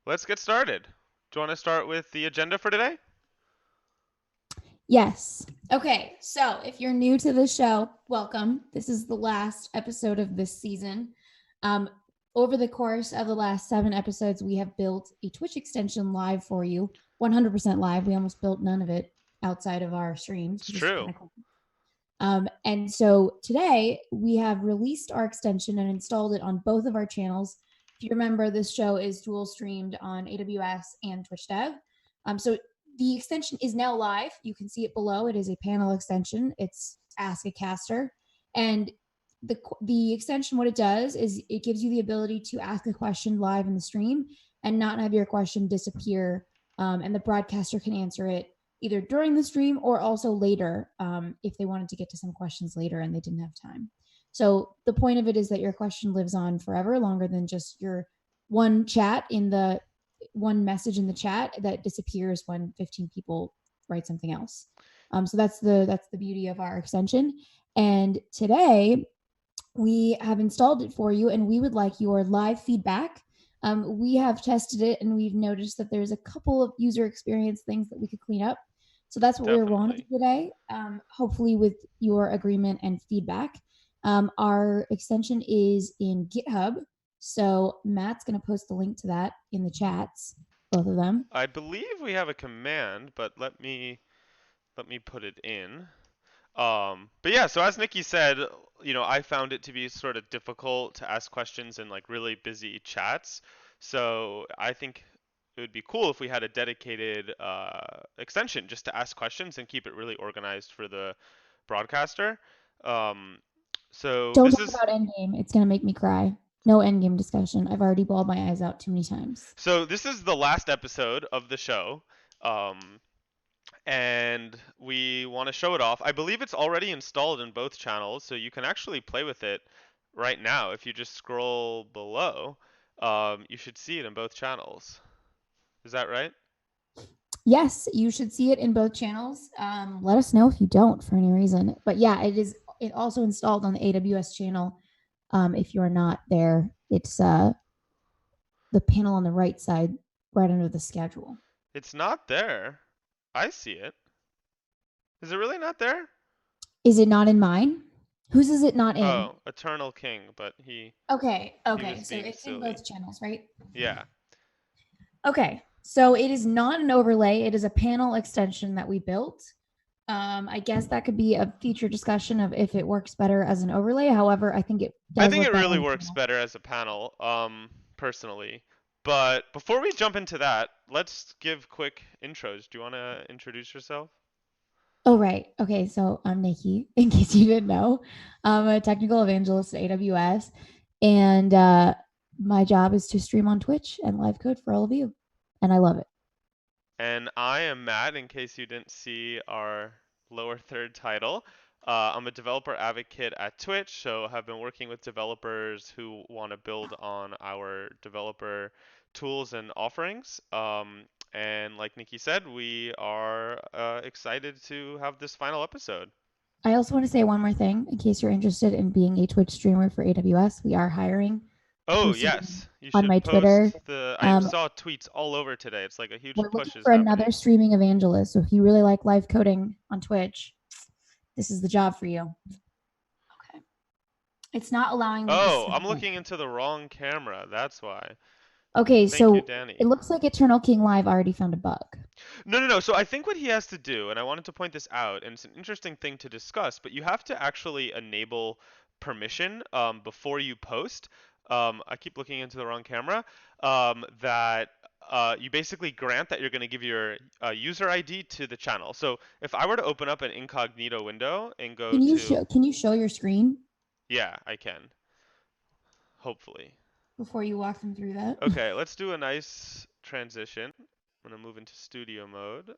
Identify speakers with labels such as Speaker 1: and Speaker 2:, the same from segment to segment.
Speaker 1: let's get started. Do you want to start with the agenda for today?
Speaker 2: Yes. Okay. So if you're new to the show, welcome. This is the last episode of this season. Um, Over the course of the last 7 episodes, we have built a Twitch extension live for you, 100% live. We almost built none of it outside of our streams,
Speaker 1: It's
Speaker 2: which is
Speaker 1: true.
Speaker 2: kind of cool. And so today we have released our extension and installed it on both of our channels. If you remember, this show is dual streamed on AWS and Twitch Dev. So the extension is now live. You can see it below. It is a panel extension. It's Ask a Caster. And the extension, what it does is it gives you the ability to ask a question live in the stream and not have your question disappear. And the broadcaster can answer it either during the stream or also later if they wanted to get to some questions later and they didn't have time. So the point of it is that your question lives on forever, longer than just your one message in the chat that disappears when 15 people write something else. So that's the beauty of our extension. And today we have installed it for you, and we would like your live feedback. We have tested it, and we've noticed that there's a couple of user experience things that we could clean up. So that's what we're wanting
Speaker 1: Definitely.
Speaker 2: today, hopefully with your agreement and feedback. Our extension is in GitHub. So Matt's going to post the link to that in the chats, both of them.
Speaker 1: I believe we have a command, but let me put it in. But yeah, so as Nikki said, I found it to be sort of difficult to ask questions in like really busy chats. So I think it would be cool if we had a dedicated extension just to ask questions and keep it really organized for the broadcaster. Um, so
Speaker 2: Don't
Speaker 1: this
Speaker 2: talk
Speaker 1: is
Speaker 2: about Endgame. It's going to make me cry. No Endgame discussion. I've already bawled my eyes out too many times.
Speaker 1: so this is the last episode of the show. Um, and we want to show it off. I believe it's already installed in both channels, so you can actually play with it right now. If you just scroll below, you should see it in both channels. Is that right?
Speaker 2: Yes, you should see it in both channels. Let us know if you don't for any reason. But yeah, it also installed on the AWS channel. If you're not there, it's the panel on the right side, right under the schedule.
Speaker 1: It's not there. I see it. Is it really not there?
Speaker 2: Is it not in mine? Whose is it not in?
Speaker 1: Oh, Eternal King, but
Speaker 2: Okay,
Speaker 1: he
Speaker 2: okay.
Speaker 1: was
Speaker 2: So
Speaker 1: being
Speaker 2: it's in
Speaker 1: silly.
Speaker 2: both channels, right?
Speaker 1: Yeah.
Speaker 2: Okay. So it is not an overlay. It is a panel extension that we built. I guess that could be a future discussion of if it works better as an overlay. However, I think it
Speaker 1: I
Speaker 2: does
Speaker 1: think
Speaker 2: work
Speaker 1: it
Speaker 2: better
Speaker 1: really
Speaker 2: on the
Speaker 1: works
Speaker 2: panel.
Speaker 1: better as a panel, personally. But before we jump into that, let's give quick intros. Do you want to introduce yourself?
Speaker 2: Oh, right. Okay. So I'm Nikki, in case you didn't know. I'm a technical evangelist at AWS, and my job is to stream on Twitch and live code for all of you. And I love it.
Speaker 1: And I am Matt, in case you didn't see our lower third title. I'm a developer advocate at Twitch, so have been working with developers who want to build on our developer tools and offerings. And like Nikki said, we are excited to have this final episode.
Speaker 2: I also want to say one more thing in case you're interested in being a Twitch streamer for AWS. We are hiring. I
Speaker 1: Oh,
Speaker 2: posted
Speaker 1: yes, you
Speaker 2: on my
Speaker 1: should
Speaker 2: Twitter.
Speaker 1: post the. I
Speaker 2: Um,
Speaker 1: saw tweets all over today. It's like a huge
Speaker 2: we're looking
Speaker 1: push is
Speaker 2: for another
Speaker 1: happening.
Speaker 2: streaming evangelist. So if you really like live coding on Twitch, this is the job for you. Okay. It's not allowing me to
Speaker 1: Oh,
Speaker 2: send
Speaker 1: I'm
Speaker 2: it.
Speaker 1: looking into the wrong camera. That's why.
Speaker 2: Okay,
Speaker 1: Thank you,
Speaker 2: so it
Speaker 1: Danny.
Speaker 2: looks like Eternal King Live already found a bug.
Speaker 1: No, no, no. So I think what he has to do, and I wanted to point this out, and it's an interesting thing to discuss, but you have to actually enable permission before you post. I keep looking into the wrong camera. That you basically grant that you're going to give your user ID to the channel. So if I were to open up an incognito window and go to,
Speaker 2: Can you show your screen
Speaker 1: yeah, I can, hopefully.
Speaker 2: before you walk them through that?
Speaker 1: Okay, let's do a nice transition. I'm gonna move into studio mode,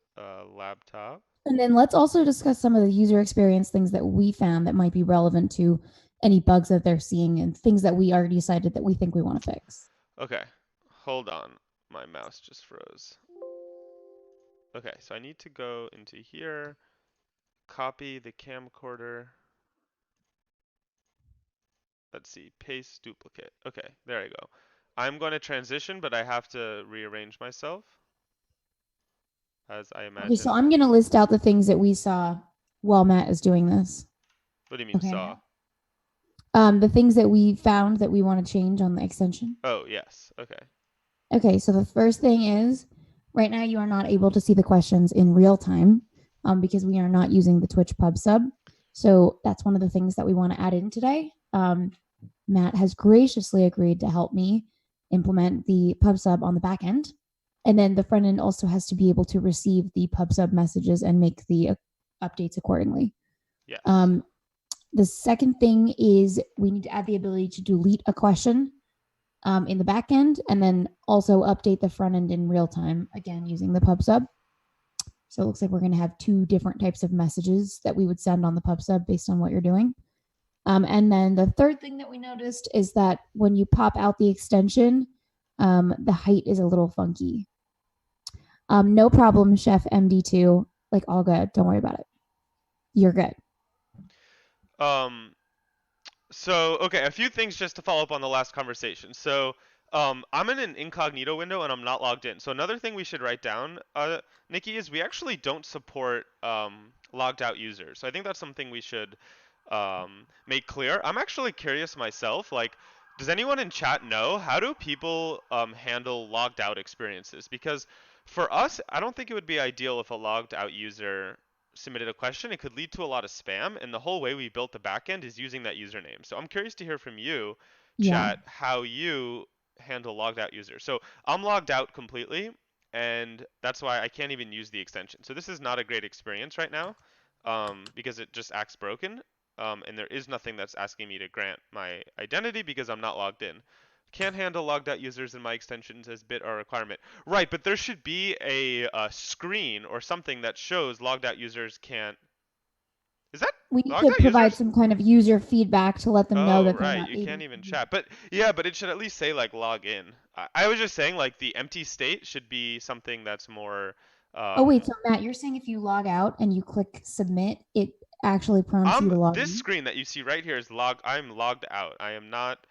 Speaker 1: laptop.
Speaker 2: And then let's also discuss some of the user experience things that we found that might be relevant to any bugs that they're seeing and things that we already decided that we think we want to fix.
Speaker 1: Okay, hold on. My mouse just froze. Okay, so I need to go into here, copy the camcorder. Let's see, paste duplicate. Okay, there I go. I'm going to transition, but I have to rearrange myself, as I
Speaker 2: Okay, so
Speaker 1: imagine.
Speaker 2: I'm going to list out the things that we saw while Matt is doing this.
Speaker 1: What do you mean
Speaker 2: Okay,
Speaker 1: saw?
Speaker 2: Matt. The things that we found that we want to change on the extension.
Speaker 1: Oh, yes. Okay.
Speaker 2: Okay, so the first thing is right now you are not able to see the questions in real time because we are not using the Twitch PubSub. So that's one of the things that we want to add in today. Matt has graciously agreed to help me implement the PubSub on the back end. And then the front end also has to be able to receive the PubSub messages and make the updates accordingly.
Speaker 1: Yes.
Speaker 2: The second thing is we need to add the ability to delete a question in the back end and then also update the front end in real time, again, using the PubSub. So it looks like we're going to have two different types of messages that we would send on the PubSub based on what you're doing. And then the third thing that we noticed is that when you pop out the extension, the height is a little funky. No problem, Chef MD2. Like, all good. Don't worry about it. You're good.
Speaker 1: Um, So, okay, a few things just to follow up on the last conversation. So, I'm in an incognito window and I'm not logged in. So another thing we should write down, Nikki, is we actually don't support logged out users. So I think that's something we should make clear. I'm actually curious myself, like, does anyone in chat know how do people handle logged out experiences? Because for us, I don't think it would be ideal if a logged out user submitted a question. It could lead to a lot of spam, and the whole way we built the backend is using that username. So I'm curious to hear from you,
Speaker 2: Yeah.
Speaker 1: chat, how you handle logged out users. So I'm logged out completely, and that's why I can't even use the extension. So this is not a great experience right now, because it just acts broken, and there is nothing that's asking me to grant my identity because I'm not logged in. Can't handle logged out users in my extensions as bit or requirement. Right, but there should be a screen or something that shows logged out users can't. Is that
Speaker 2: We need
Speaker 1: logged
Speaker 2: to
Speaker 1: out
Speaker 2: provide
Speaker 1: users?
Speaker 2: some kind of user feedback to let them know
Speaker 1: Oh,
Speaker 2: that they're
Speaker 1: right,
Speaker 2: not
Speaker 1: you
Speaker 2: able
Speaker 1: can't
Speaker 2: to
Speaker 1: even
Speaker 2: use.
Speaker 1: chat. But yeah, but it should at least say like log in. I was just saying like the empty state should be something that's more.
Speaker 2: Oh, wait.
Speaker 1: Um,
Speaker 2: So, Matt, you're saying if you log out and you click submit, it actually prompts you to log
Speaker 1: this
Speaker 2: in?
Speaker 1: screen that you see right here is log. I'm logged out. I am not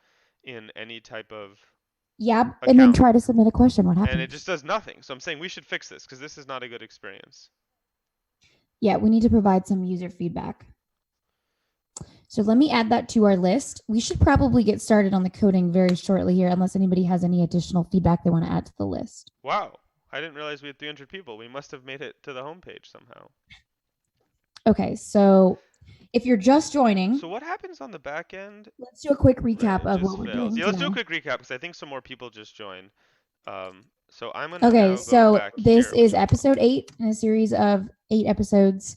Speaker 1: in any type of
Speaker 2: Yeah. And then
Speaker 1: account,
Speaker 2: try to submit a question. What
Speaker 1: and it
Speaker 2: happens?
Speaker 1: just does nothing. So I'm saying we should fix this because this is not a good experience.
Speaker 2: Yeah, we need to provide some user feedback. So let me add that to our list. We should probably get started on the coding very shortly here, unless anybody has any additional feedback they want to add to the list.
Speaker 1: Wow, I didn't realize we had 300 people. We must have made it to the homepage somehow.
Speaker 2: Okay, so if you're just joining,
Speaker 1: So what happens on the back end
Speaker 2: let's do a quick
Speaker 1: when
Speaker 2: recap
Speaker 1: it
Speaker 2: of
Speaker 1: just
Speaker 2: what we're
Speaker 1: fails?
Speaker 2: doing
Speaker 1: Yeah, let's do a
Speaker 2: today.
Speaker 1: quick recap because I think some more people just joined. So I'm gonna
Speaker 2: Okay,
Speaker 1: now go
Speaker 2: so
Speaker 1: back
Speaker 2: this
Speaker 1: here, which
Speaker 2: is
Speaker 1: is
Speaker 2: episode 8 in a series of 8 episodes.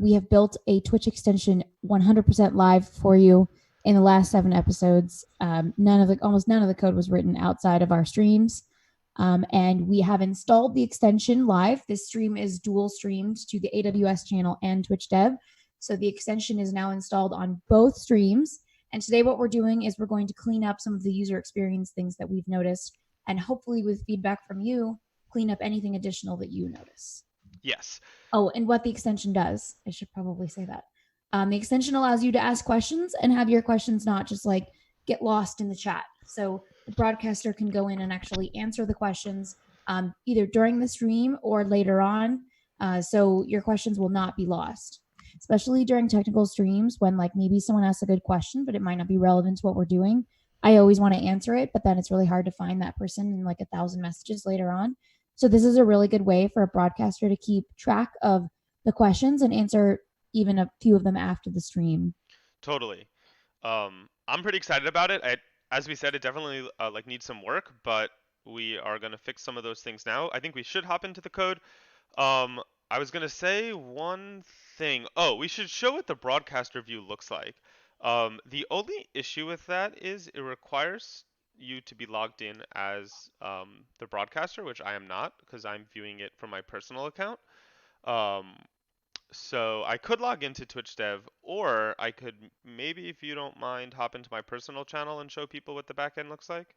Speaker 2: We have built a Twitch extension 100% live for you in the last 7 episodes. Almost none of the code was written outside of our streams. And we have installed the extension live. This stream is dual streamed to the AWS channel and Twitch Dev. So the extension is now installed on both streams. And today, what we're doing is we're going to clean up some of the user experience things that we've noticed, and hopefully, with feedback from you, clean up anything additional that you notice.
Speaker 1: yes.
Speaker 2: Oh, and what the extension does, I should probably say that. The extension allows you to ask questions and have your questions not just like get lost in the chat. So the broadcaster can go in and actually answer the questions either during the stream or later on. So your questions will not be lost, especially during technical streams when like maybe someone asks a good question, but it might not be relevant to what we're doing. I always want to answer it, but then it's really hard to find that person in like 1,000 messages later on. So this is a really good way for a broadcaster to keep track of the questions and answer even a few of them after the stream.
Speaker 1: Totally. I'm pretty excited about it. As we said, it definitely like needs some work, but we are gonna fix some of those things now. I think we should hop into the code. Um, I was gonna say one thing. Oh, we should show what the broadcaster view looks like. The only issue with that is it requires you to be logged in as the broadcaster, which I am not because I'm viewing it from my personal account. Um, so I could log into Twitch Dev, or I could maybe, if you don't mind, hop into my personal channel and show people what the backend looks like.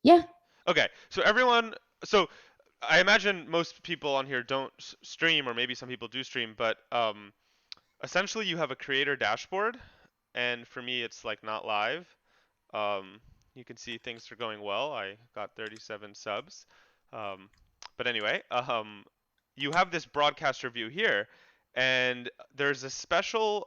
Speaker 2: Yeah.
Speaker 1: Okay, so I imagine most people on here don't stream, or maybe some people do stream, but essentially you have a creator dashboard, and for me it's like not live. Um, You can see things are going well. I got 37 subs. Um, but anyway, you have this broadcaster view here, and there's a special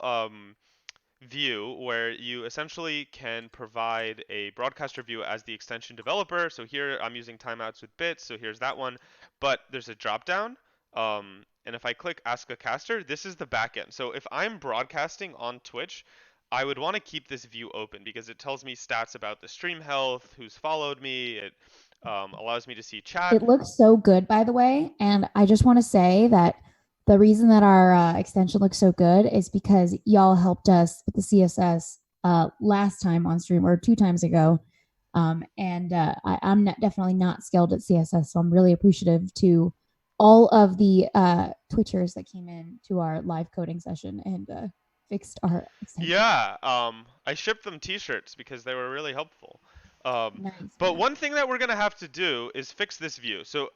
Speaker 1: view where you essentially can provide a broadcaster view as the extension developer. So here I'm using timeouts with bits, so here's that one. But there's a drop down, and if I click Ask a Caster, this is the backend. So if I'm broadcasting on Twitch, I would want to keep this view open because it tells me stats about the stream health, who's followed me. It allows me to see chat.
Speaker 2: It looks so good, by the way. And I just want to say that the reason that our extension looks so good is because y'all helped us with the CSS last time on stream or 2 times ago. I'm definitely not skilled at CSS, so I'm really appreciative to all of the Twitchers that came in to our live coding session and fixed our extension.
Speaker 1: Yeah, I shipped them t-shirts because they were really helpful. Um,
Speaker 2: Nice,
Speaker 1: but
Speaker 2: man.
Speaker 1: one thing that we're gonna have to do is fix this view. So,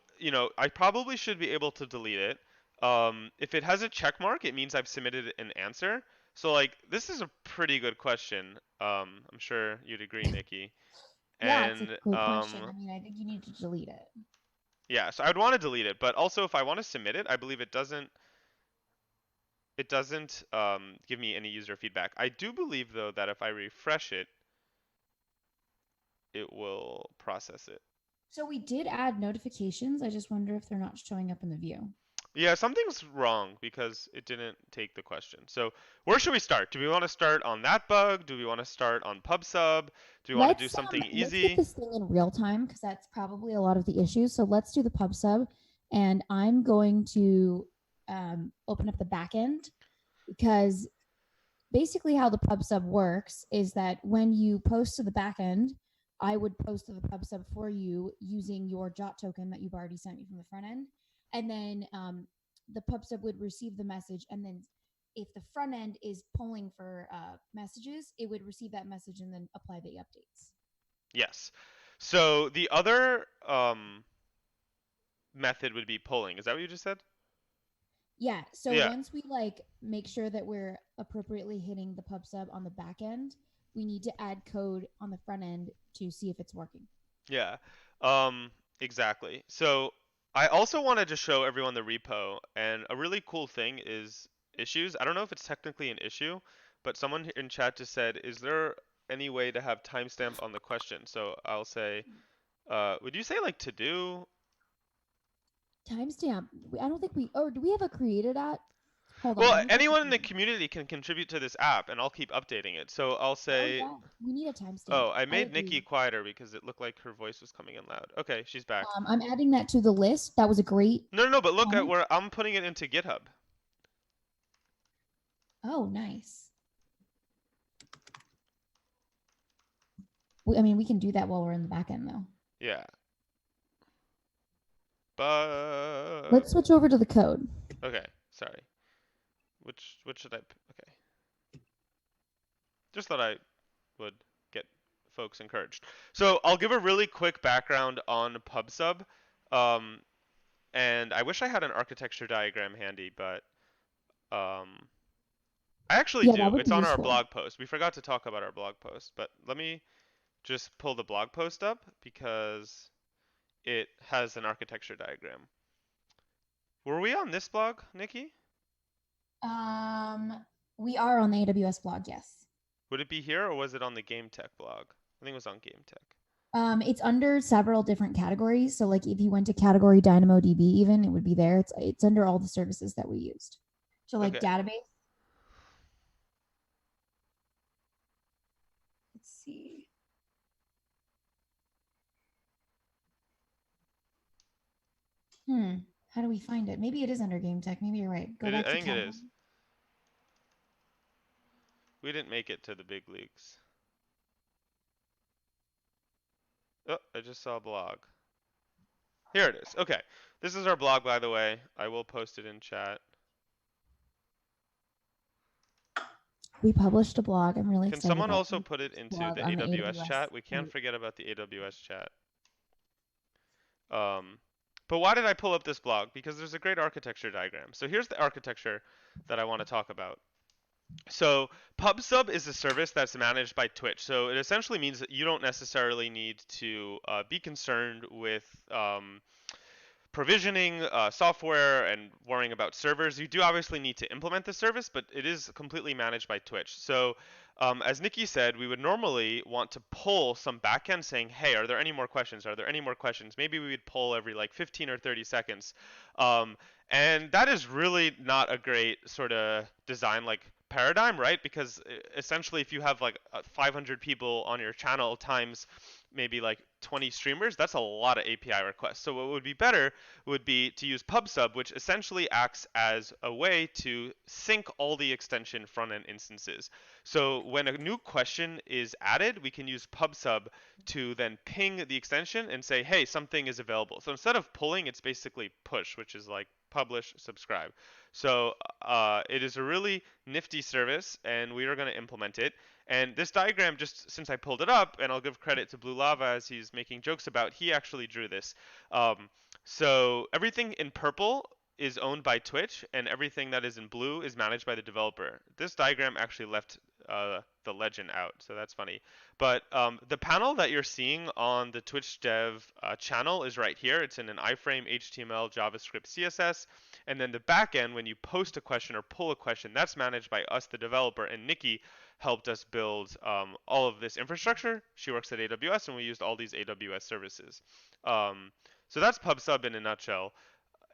Speaker 1: I probably should be able to delete it. If it has a check mark, it means I've submitted an answer. So, like, this is a pretty good question. I'm sure you'd agree, Nikki.
Speaker 2: Yeah, it's a
Speaker 1: And
Speaker 2: good question. I mean, I think you need to delete it.
Speaker 1: yeah, so I'd want to delete it, but also if I want to submit it, I believe it doesn't give me any user feedback. I do believe though that if I refresh it, it will process it.
Speaker 2: So we did add notifications. I just wonder if they're not showing up in the view.
Speaker 1: Yeah, something's wrong because it didn't take the question. So where should we start? Do we want to start on that bug? Do we want to start on PubSub? Do we want to do something
Speaker 2: Let's get
Speaker 1: easy?
Speaker 2: this thing in real time because that's probably a lot of the issues. So let's do the PubSub, and I'm going to open up the backend because basically how the PubSub works is that when you post to the backend, I would post to the PubSub for you using your JOT token that you've already sent me from the front end, and then the PubSub would receive the message, and then if the front end is polling for messages, it would receive that message and then apply the updates.
Speaker 1: Yes. So the other method would be polling. Is that what you just said?
Speaker 2: Yeah. So
Speaker 1: Yeah.
Speaker 2: once we like make sure that we're appropriately hitting the PubSub on the back end, we need to add code on the front end to see if it's working.
Speaker 1: Yeah, exactly. So I also wanted to show everyone the repo, and a really cool thing is issues. I don't know if it's technically an issue, but someone in chat just said, "Is there any way to have timestamp on the question?" So I'll say, would you say like to do?
Speaker 2: Timestamp. I don't think we. Oh, do we have a created at? Hold on. Let
Speaker 1: Well,
Speaker 2: me check the
Speaker 1: anyone in the
Speaker 2: created.
Speaker 1: community can contribute to this app, and I'll keep updating it. So I'll
Speaker 2: Oh
Speaker 1: say,
Speaker 2: yeah, we need a timestamp.
Speaker 1: oh, I
Speaker 2: I
Speaker 1: made
Speaker 2: agree.
Speaker 1: Nikki quieter because it looked like her voice was coming in loud. Okay, she's back.
Speaker 2: I'm adding that to the list. That was a great
Speaker 1: No, no, no, but look at
Speaker 2: comment.
Speaker 1: where I'm putting it into GitHub.
Speaker 2: Oh, nice. I mean, we can do that while we're in the back end though.
Speaker 1: Yeah. But
Speaker 2: Let's switch over to the code.
Speaker 1: okay, sorry. Which should okay. Just thought I would get folks encouraged. So I'll give a really quick background on PubSub. Um, and I wish I had an architecture diagram handy, but I actually
Speaker 2: Yeah, that
Speaker 1: do.
Speaker 2: would
Speaker 1: It's
Speaker 2: be
Speaker 1: on our
Speaker 2: useful.
Speaker 1: blog post. We forgot to talk about our blog post, but let me just pull the blog post up because it has an architecture diagram. Were we on this blog, Nikki?
Speaker 2: Um, we are on the AWS blog. Yes.
Speaker 1: Would it be here or was it on the Game Tech blog? I think it was on Game Tech.
Speaker 2: It's under several different categories. So like if you went to category DynamoDB, even it would be there. It's under all the services that we used. So like
Speaker 1: Okay.
Speaker 2: database. Let's see. How do we find it? Maybe it is under game tech. Maybe you're right. Go back
Speaker 1: I
Speaker 2: to
Speaker 1: think it
Speaker 2: category.
Speaker 1: is. We didn't make it to the big leagues. Oh, I just saw a blog. Here it is. Okay. This is our blog, by the way. I will post it in chat.
Speaker 2: We published a blog. I'm really
Speaker 1: Can
Speaker 2: excited
Speaker 1: someone
Speaker 2: about
Speaker 1: also
Speaker 2: this
Speaker 1: put it into
Speaker 2: blog
Speaker 1: the
Speaker 2: on the
Speaker 1: AWS
Speaker 2: AWS
Speaker 1: chat? We can't
Speaker 2: site.
Speaker 1: forget about the AWS chat. Um, but why did I pull up this blog? Because there's a great architecture diagram. So here's the architecture that I want to talk about. So PubSub is a service that's managed by Twitch. So it essentially means that you don't necessarily need to be concerned with provisioning software and worrying about servers. You do obviously need to implement the service, but it is completely managed by Twitch. So as Nikki said, we would normally want to pull some backend saying, hey, are there any more questions? Are there any more questions? Maybe we would pull every like 15 or 30 seconds. Um, and that is really not a great sort of design like paradigm, right? Because essentially if you have like 500 people on your channel times maybe like 20 streamers, that's a lot of API requests. So what would be better would be to use PubSub, which essentially acts as a way to sync all the extension front-end instances. So when a new question is added, we can use PubSub to then ping the extension and say, hey, something is available. So instead of pulling, it's basically push, which is like publish, subscribe. So it is a really nifty service, and we are going to implement it. And this diagram, just since I pulled it up, and I'll give credit to Blue Lava as he's making jokes about, he actually drew this. So everything in purple is owned by Twitch, and everything that is in blue is managed by the developer. This diagram actually left the legend out, so that's funny. But the panel that you're seeing on the Twitch Dev channel is right here. It's in an iframe, HTML, JavaScript, CSS, and then the backend, when you post a question or pull a question, that's managed by us, the developer, and Nikki helped us build all of this infrastructure. She works at AWS, and we used all these AWS services. So that's PubSub in a nutshell.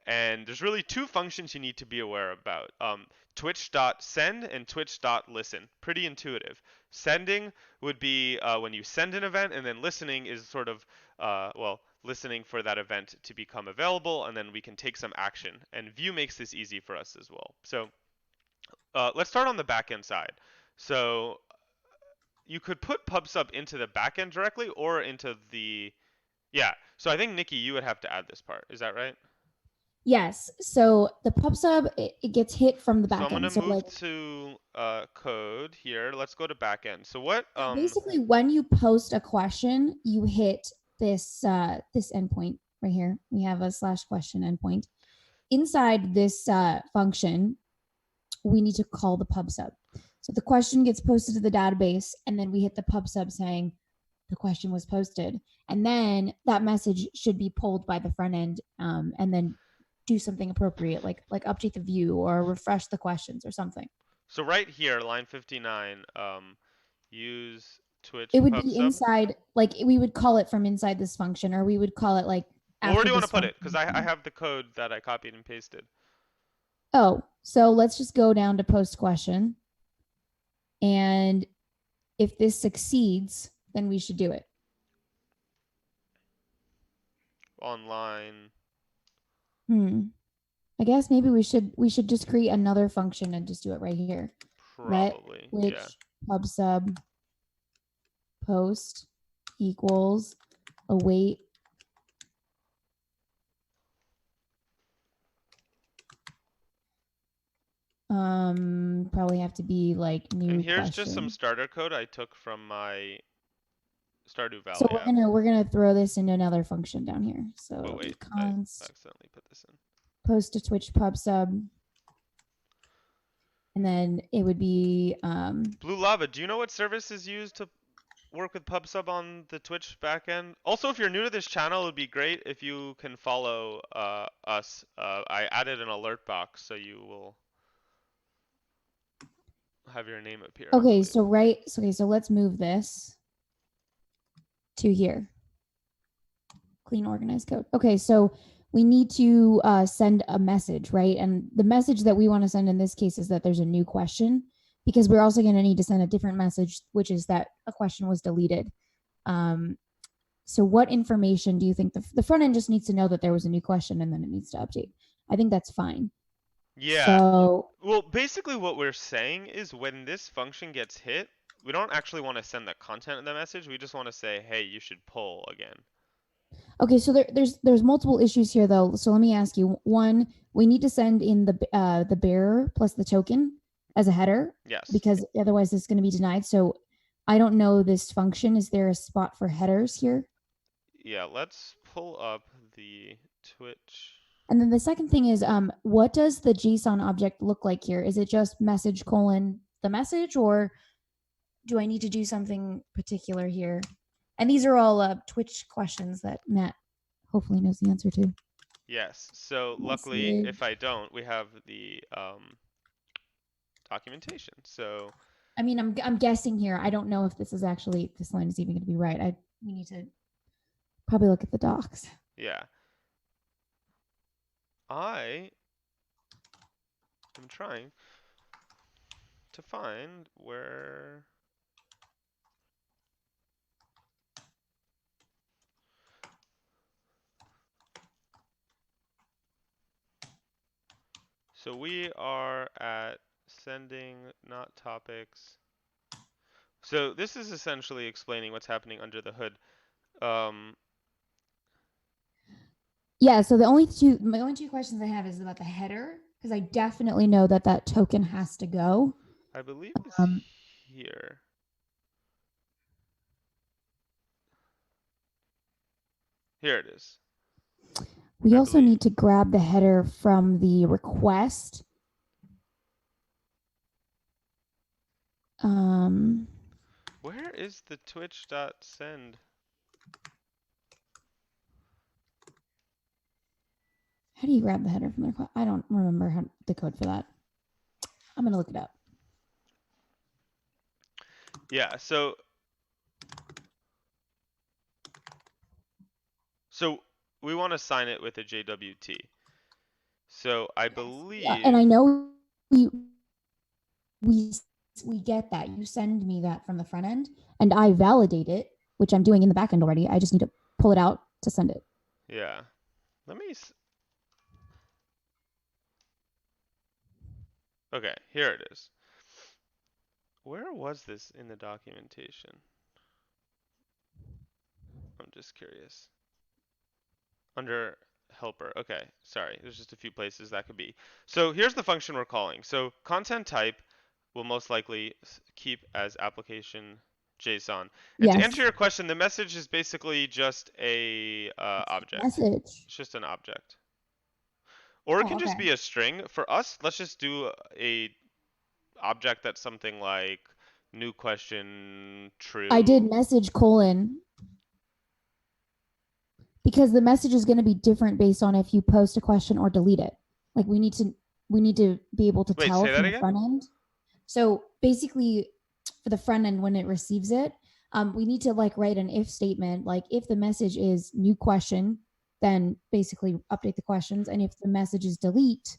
Speaker 1: And there's really two functions you need to be aware about. Twitch.send and Twitch.listen. Pretty intuitive. Sending would be when you send an event, and then listening is sort of, well, listening for that event to become available, and then we can take some action. And Vue makes this easy for us as well. So let's start on the backend side. So you could put PubSub into the backend directly or into the, yeah. So I think Nikki, you would have to add this part. Is that right?
Speaker 2: Yes. So the PubSub, it gets hit from the
Speaker 1: So I'm
Speaker 2: backend.
Speaker 1: gonna
Speaker 2: So
Speaker 1: move
Speaker 2: like
Speaker 1: to code here. Let's go to backend. So what
Speaker 2: basically when you post a question, you hit this endpoint right here. We have a slash question endpoint. Inside this function, we need to call the PubSub. So the question gets posted to the database, and then we hit the PubSub saying the question was posted, and then that message should be pulled by the front end, and then do something appropriate, like update the view or refresh the questions or something.
Speaker 1: so right here, line 59, use
Speaker 2: It
Speaker 1: Twitch
Speaker 2: would be
Speaker 1: PubSub.
Speaker 2: inside, like we would call it from inside this function, or we would call it like
Speaker 1: Well, where
Speaker 2: after
Speaker 1: do you want to
Speaker 2: this
Speaker 1: put it? Because I
Speaker 2: function.
Speaker 1: have the code that I copied and pasted.
Speaker 2: Oh, so let's just go down to post question. And if this succeeds, then we should do it.
Speaker 1: Online.
Speaker 2: I guess maybe we should just create another function and just do it right here. Let
Speaker 1: Probably.
Speaker 2: which
Speaker 1: Yeah.
Speaker 2: PubSub post equals await probably have to be like new
Speaker 1: And here's just some
Speaker 2: question.
Speaker 1: starter code I took from my Stardew
Speaker 2: So
Speaker 1: Valley
Speaker 2: we're
Speaker 1: app.
Speaker 2: gonna we're gonna throw this into another function down here. So
Speaker 1: Oh
Speaker 2: it'll be
Speaker 1: wait, I
Speaker 2: const
Speaker 1: accidentally put this in.
Speaker 2: post to Twitch PubSub, and then it would be
Speaker 1: Blue Lava, do you know what service is used to work with PubSub on the Twitch backend? Also, if you're new to this channel, it would be great if you can follow us. I added an alert box, so you will have your name appear,
Speaker 2: okay.
Speaker 1: hopefully.
Speaker 2: So let's move this to here. Clean, organized code. Okay, so we need to send a message, right? And the message that we want to send in this case is that there's a new question, because we're also going to need to send a different message, which is that a question was deleted. So what information do you think the front end just needs to know that there was a new question, and then it needs to update? I think that's fine.
Speaker 1: Yeah.
Speaker 2: So
Speaker 1: Well, basically what we're saying is when this function gets hit, we don't actually want to send the content of the message. We just want to say, hey, you should pull again.
Speaker 2: okay, so there's multiple issues here though. So let me ask you. One, we need to send in the bearer plus the token as a header,
Speaker 1: Yes.
Speaker 2: because otherwise this is going to be denied. So I don't know this function. Is there a spot for headers here?
Speaker 1: Yeah, let's pull up the Twitch.
Speaker 2: And then the second thing is, what does the JSON object look like here? Is it just message colon the message, or do I need to do something particular here? And these are all Twitch questions that Matt hopefully knows the answer to.
Speaker 1: Yes. So luckily,
Speaker 2: Message.
Speaker 1: if I don't, we have the documentation. So
Speaker 2: I mean, I'm guessing here. I don't know if this is actually, this line is even going to be right. We need to probably look at the docs.
Speaker 1: yeah, I am trying to find where. So we are at sending, not topics. So this is essentially explaining what's happening under the hood. Um,
Speaker 2: Yeah, so my only two questions I have is about the header, because I definitely know that that token has to go.
Speaker 1: I believe it's
Speaker 2: Um,
Speaker 1: here. Here it is.
Speaker 2: we
Speaker 1: I
Speaker 2: also
Speaker 1: believe.
Speaker 2: need to grab the header from the request.
Speaker 1: Where is the twitch.send?
Speaker 2: How do you grab the header from the request? I don't remember the code for that. I'm going to look it up.
Speaker 1: Yeah, so we want to sign it with a JWT. So I believe.
Speaker 2: Yeah, and I know we get that. You send me that from the front end, and I validate it, which I'm doing in the back end already. I just need to pull it out to send it.
Speaker 1: Yeah. Let me. Okay, here it is. Where was this in the documentation? I'm just curious. Under helper. Okay, sorry. There's just a few places that could be. So here's the function we're calling. So content type will most likely keep as application JSON. And to answer
Speaker 2: Yes.
Speaker 1: your question, the message is basically just a object.
Speaker 2: Message.
Speaker 1: It's just an object. Or it
Speaker 2: Oh,
Speaker 1: can just
Speaker 2: okay.
Speaker 1: be a string. For us, let's just do a object that's something like new question
Speaker 2: I did
Speaker 1: true.
Speaker 2: message colon because the message is going to be different based on if you post a question or delete it. Like we need to be able to
Speaker 1: Wait,
Speaker 2: tell
Speaker 1: say that
Speaker 2: from the
Speaker 1: again?
Speaker 2: front end. So basically, for the front end when it receives it, we need to like write an if statement. Like if the message is new question, then basically update the questions, and if the message is delete,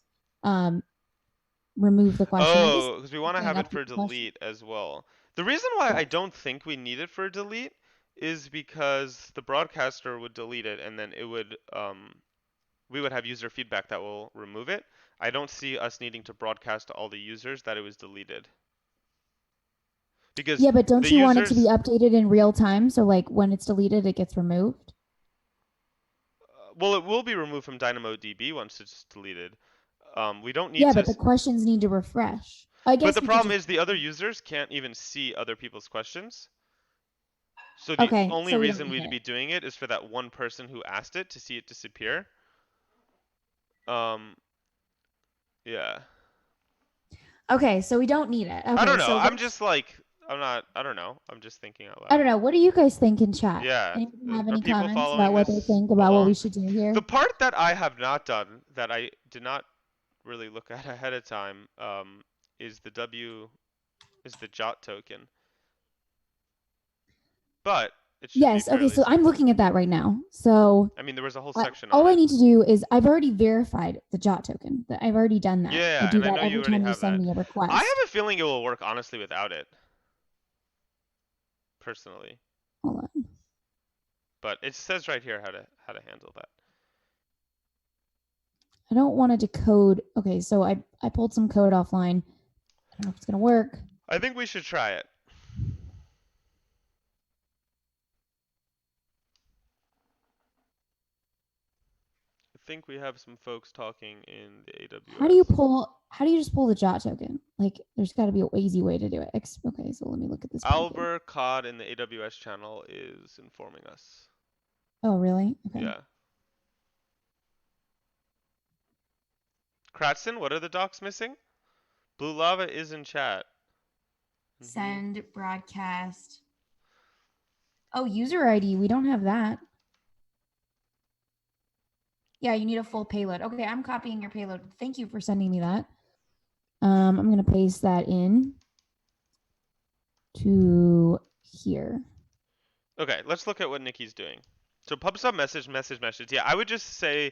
Speaker 2: remove the question. And
Speaker 1: Oh, because we
Speaker 2: basically
Speaker 1: want to
Speaker 2: saying
Speaker 1: have it
Speaker 2: update
Speaker 1: for
Speaker 2: the question.
Speaker 1: delete as well. The reason why I
Speaker 2: Correct.
Speaker 1: don't think we need it for delete is because the broadcaster would delete it and then it would we would have user feedback that will remove it. I don't see us needing to broadcast to all the users that it was deleted. Because
Speaker 2: Yeah, but
Speaker 1: the
Speaker 2: don't you want it to be
Speaker 1: users
Speaker 2: updated in real time? So like when it's deleted, it gets removed.
Speaker 1: well, it will be removed from DynamoDB once it's deleted. We don't need
Speaker 2: Yeah,
Speaker 1: to
Speaker 2: but the questions need to refresh. I
Speaker 1: but
Speaker 2: guess
Speaker 1: the
Speaker 2: we could
Speaker 1: problem
Speaker 2: just.
Speaker 1: is the other users can't even see other people's questions. So the
Speaker 2: Okay,
Speaker 1: only
Speaker 2: so we don't
Speaker 1: reason
Speaker 2: need
Speaker 1: we'd
Speaker 2: it.
Speaker 1: be doing it is for that one person who asked it to see it disappear. Um, yeah.
Speaker 2: Okay, so we don't need it.
Speaker 1: I
Speaker 2: Okay,
Speaker 1: don't know.
Speaker 2: so
Speaker 1: I'm
Speaker 2: let's.
Speaker 1: just like I'm not. I don't know. I'm just thinking out
Speaker 2: I
Speaker 1: loud.
Speaker 2: don't know. What do you guys think in chat?
Speaker 1: Yeah.
Speaker 2: Anyone have
Speaker 1: Are
Speaker 2: any
Speaker 1: people
Speaker 2: comments about
Speaker 1: following
Speaker 2: what they
Speaker 1: this
Speaker 2: think about what we
Speaker 1: along?
Speaker 2: should do here?
Speaker 1: The part that I have not done that I did not really look at ahead of time is the jot token, but it should be
Speaker 2: Yes. Okay,
Speaker 1: fairly
Speaker 2: so I'm
Speaker 1: simple.
Speaker 2: looking at that right now. So
Speaker 1: I mean, there was a whole section on
Speaker 2: all I
Speaker 1: it.
Speaker 2: need to do is I've already verified the jot token. I've already done that. I
Speaker 1: Yeah,
Speaker 2: do
Speaker 1: and I
Speaker 2: that
Speaker 1: know you
Speaker 2: every
Speaker 1: already
Speaker 2: time you
Speaker 1: have
Speaker 2: send
Speaker 1: that.
Speaker 2: me a
Speaker 1: I
Speaker 2: request.
Speaker 1: have a feeling it will work honestly without it, personally.
Speaker 2: Hold on.
Speaker 1: But it says right here how to handle that.
Speaker 2: I don't want to decode. Okay, so I pulled some code offline. I don't know if it's gonna work.
Speaker 1: I think we should try it. I think we have some folks talking in the AWS.
Speaker 2: How do you just pull the jot token? Like there's got to be an easy way to do it. Okay, so let me look at this paper.
Speaker 1: Albert Cod in the AWS channel is informing us.
Speaker 2: Oh, really? Okay.
Speaker 1: Yeah. Kratzen, what are the docs missing? Blue Lava is in chat.
Speaker 2: Send broadcast. Oh, user ID. We don't have that. Yeah, you need a full payload. Okay, I'm copying your payload. Thank you for sending me that. I'm going to paste that in to here.
Speaker 1: Okay, let's look at what Nikki's doing. So PubSub message. Yeah, I would just say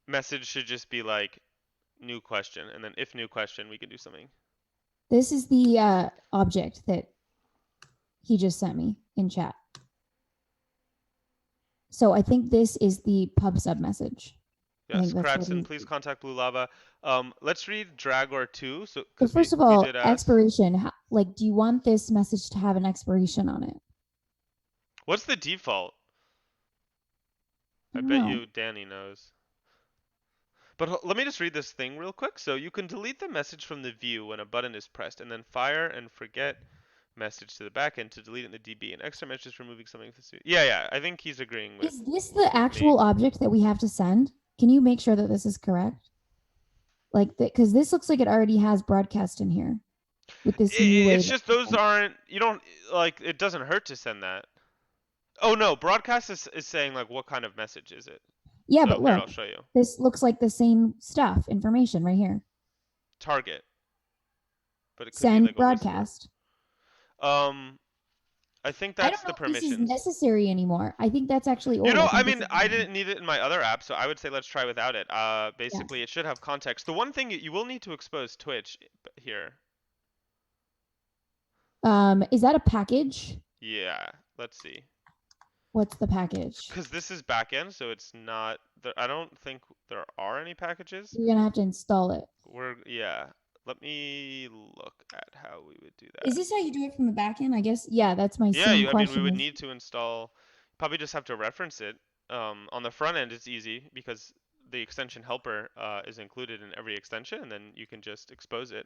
Speaker 1: message should just be like new question, and then if new question, we can do something.
Speaker 2: This is the object that he just sent me in chat. So I think this is the PubSub message.
Speaker 1: Yes, Kratson, please contact Blue Lava. Let's read Dragor 2. So,
Speaker 2: first of all,
Speaker 1: we did ask.
Speaker 2: expiration. Like, do you want this message to have an expiration on it?
Speaker 1: What's the default? I bet you Danny knows. But let me just read this thing real quick. So you can delete the message from the view when a button is pressed, and then fire and forget message to the backend to delete it in the DB. An extra message for moving something. Yeah. I think he's agreeing with.
Speaker 2: Is this the actual object that we have to send? Can you make sure that this is correct? Like, because this looks like it already has broadcast in here. With this new way.
Speaker 1: It's just those aren't. You don't like. It doesn't hurt to send that. Oh no, broadcast is saying like what kind of message is it?
Speaker 2: Yeah,
Speaker 1: so,
Speaker 2: but look,
Speaker 1: here, I'll show you.
Speaker 2: This looks like the same stuff, information right here.
Speaker 1: Target. But it could
Speaker 2: Send
Speaker 1: be like
Speaker 2: broadcast.
Speaker 1: I think that's the permissions.
Speaker 2: This is necessary anymore. I think that's actually old.
Speaker 1: I mean, I didn't need it in my other app, so I would say let's try without it. Basically, It should have context. The one thing you will need to expose Twitch here.
Speaker 2: Is that a package?
Speaker 1: Yeah, let's see.
Speaker 2: What's the package?
Speaker 1: Because this is backend, so it's not. I don't think there are any packages.
Speaker 2: You're gonna have to install it.
Speaker 1: Yeah. Let me look at how we would do that.
Speaker 2: Is this how you do it from the backend? I guess. Yeah, that's my
Speaker 1: same question. I mean, we would need to install. Probably just have to reference it. On the front end, it's easy because the extension helper is included in every extension, and then you can just expose it.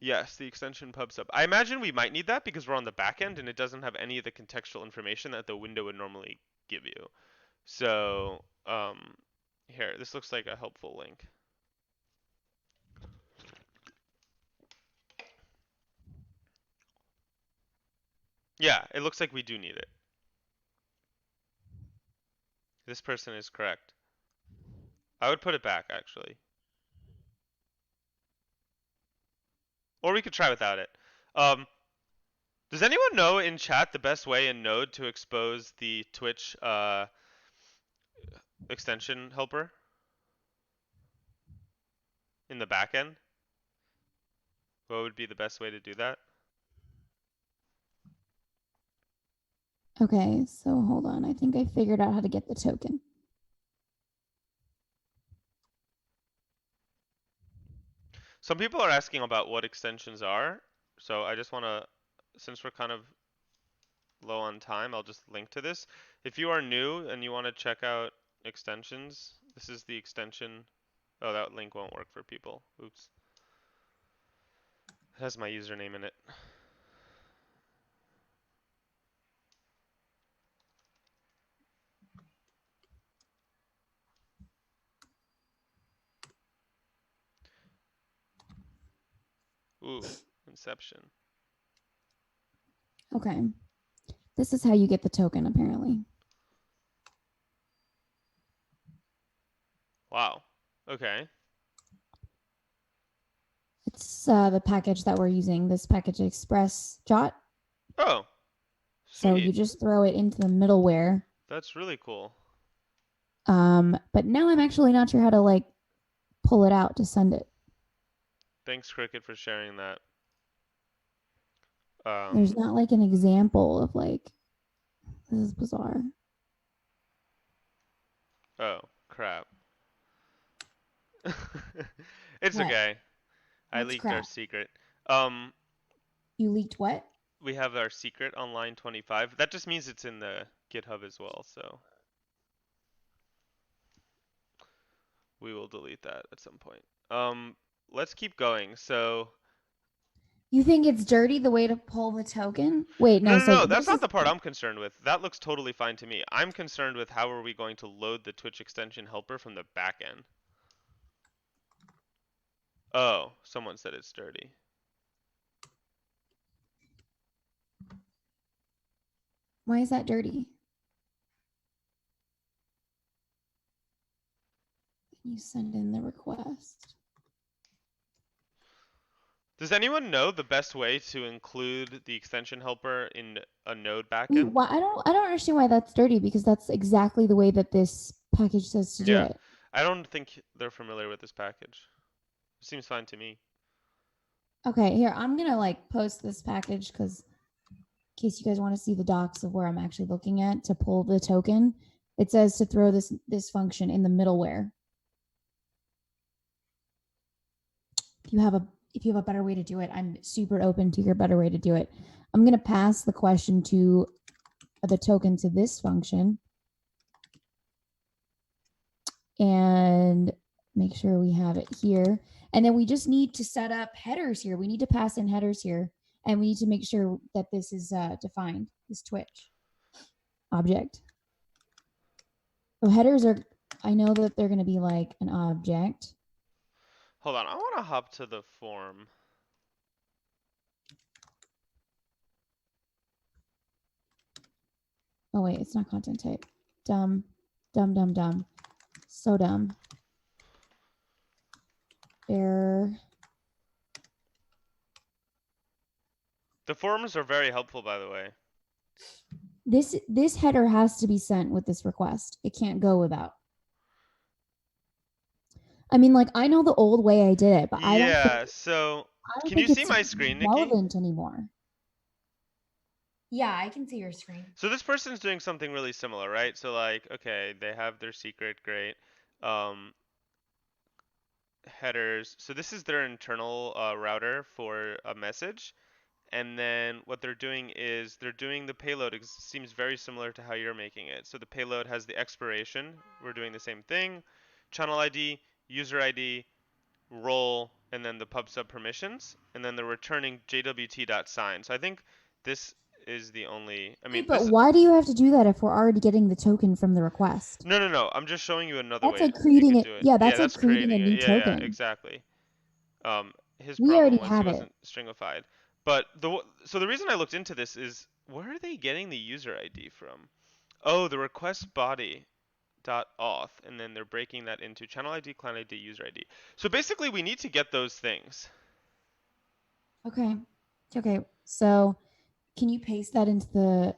Speaker 1: Yes, the extension PubSub. I imagine we might need that because we're on the back end and it doesn't have any of the contextual information that the window would normally give you. So, here, this looks like a helpful link. Yeah, it looks like we do need it. This person is correct. I would put it back, actually. Or we could try without it. Does anyone know in chat the best way in Node to expose the Twitch extension helper? In the backend? What would be the best way to do that?
Speaker 2: Okay, so hold on. I think I figured out how to get the token.
Speaker 1: Some people are asking about what extensions are. So I just want to, since we're kind of low on time, I'll just link to this. If you are new and you want to check out extensions, this is the extension. Oh, that link won't work for people. Oops. It has my username in it. Ooh, Inception.
Speaker 2: Okay. This is how you get the token, apparently.
Speaker 1: Wow. Okay.
Speaker 2: It's the package that we're using, this package express jot.
Speaker 1: Oh.
Speaker 2: Sweet. So you just throw it into the middleware.
Speaker 1: That's really cool.
Speaker 2: But now I'm actually not sure how to like pull it out to send it.
Speaker 1: Thanks, Cricket, for sharing that.
Speaker 2: There's not like an example of like, this is bizarre.
Speaker 1: Oh, crap. It's okay. I leaked our secret.
Speaker 2: You leaked what?
Speaker 1: We have our secret on line 25. That just means it's in the GitHub as well, so we will delete that at some point. Let's keep going. So
Speaker 2: you think it's dirty the way to pull the token? Wait, no.
Speaker 1: No, that's not the part I'm concerned with. That looks totally fine to me. I'm concerned with how are we going to load the Twitch extension helper from the back end. Oh, someone said it's dirty.
Speaker 2: Why is that dirty? You send in the request.
Speaker 1: Does anyone know the best way to include the extension helper in a Node
Speaker 2: Wait,
Speaker 1: backend?
Speaker 2: why I don't understand why that's dirty because that's exactly the way that this package says to do
Speaker 1: Yeah,
Speaker 2: it.
Speaker 1: I don't think they're familiar with this package. It seems fine to me.
Speaker 2: Okay, here I'm gonna like post this package because in case you guys want to see the docs of where I'm actually looking at to pull the token, it says to throw this function in the middleware. If you have a better way to do it, I'm super open to your better way to do it. I'm gonna pass the question to the token to this function and make sure we have it here. And then we just need to set up headers here. We need to pass in headers here, and we need to make sure that this is defined, this Twitch object. So headers are, I know that they're going to be like an object.
Speaker 1: Hold on, I want to hop to the form.
Speaker 2: Oh wait, it's not content type. Dumb, dumb, dumb, dumb. So dumb. Error.
Speaker 1: The forms are very helpful, by the way.
Speaker 2: This header has to be sent with this request. It can't go without. I mean, like I know the old way I did it, but
Speaker 1: Yeah, so
Speaker 2: I don't
Speaker 1: can you
Speaker 2: think
Speaker 1: see
Speaker 2: it's
Speaker 1: my screen, Nikki?
Speaker 2: relevant anymore. Yeah, I can see your screen.
Speaker 1: So this person's doing something really similar, right? So like, okay, they have their secret, great. Um, Headers. So this is their internal router for a message. And then what they're doing is they're doing the payload. It seems very similar to how you're making it. So the payload has the expiration. We're doing the same thing. Channel ID, user ID, role, and then the PubSub permissions. And then they're returning jwt.sign. So I think this is the only, I mean,
Speaker 2: Wait, but
Speaker 1: this,
Speaker 2: why do you have to do that if we're already getting the token from the request?
Speaker 1: no, no, no. I'm just showing you another
Speaker 2: That's
Speaker 1: way
Speaker 2: like
Speaker 1: you
Speaker 2: creating
Speaker 1: could
Speaker 2: it.
Speaker 1: do it.
Speaker 2: Yeah,
Speaker 1: Yeah,
Speaker 2: that's like
Speaker 1: that's
Speaker 2: creating a
Speaker 1: creating it.
Speaker 2: new
Speaker 1: Yeah, yeah,
Speaker 2: token.
Speaker 1: exactly. His
Speaker 2: We
Speaker 1: problem
Speaker 2: already
Speaker 1: was he
Speaker 2: have it.
Speaker 1: wasn't stringified. But so the reason I looked into this is where are they getting the user ID from? Oh, the request body dot auth, and then they're breaking that into channel ID, client ID, user ID. So basically, we need to get those things.
Speaker 2: Okay. Okay. So can you paste that into the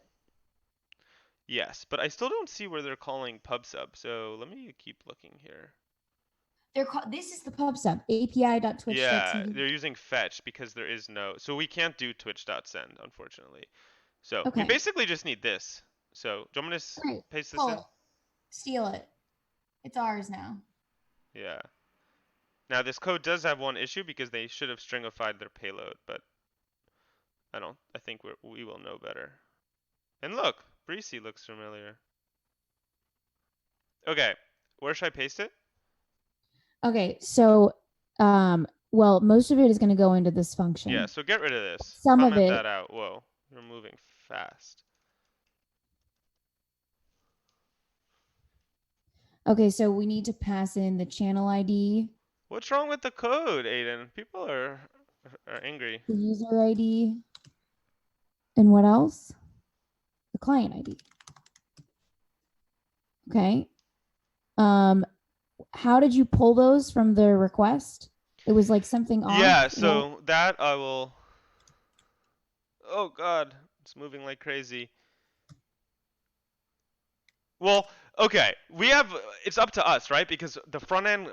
Speaker 1: Yes, but I still don't see where they're calling PubSub. So let me keep looking here.
Speaker 2: they're called this is the PubSub
Speaker 1: Yeah,
Speaker 2: api.twitch.tv.
Speaker 1: they're using fetch because there is no, so we can't do twitch.send, unfortunately. So we
Speaker 2: Okay.
Speaker 1: basically just need this. So do you want me to
Speaker 2: Great.
Speaker 1: paste this
Speaker 2: Pull
Speaker 1: in?
Speaker 2: it. Steal it. It's ours now.
Speaker 1: Yeah. Now this code does have one issue because they should have stringified their payload, but I don't. I think we will know better. And look, Breezy looks familiar. Okay, where should I paste it?
Speaker 2: Okay, so well, most of it is going to go into this
Speaker 1: Yeah.
Speaker 2: function.
Speaker 1: So get rid of this.
Speaker 2: Some of
Speaker 1: Comment
Speaker 2: it.
Speaker 1: that out. Whoa, you're moving fast.
Speaker 2: Okay, so we need to pass in the channel ID,
Speaker 1: What's wrong with the code, Aiden? People are angry.
Speaker 2: the user ID, and what else? The client ID. Okay. How did you pull those from the request? It was like something off.
Speaker 1: Yeah.
Speaker 2: What?
Speaker 1: So that I will. Oh God, it's moving like crazy. Well, okay, we have, it's up to us, right? Because the front end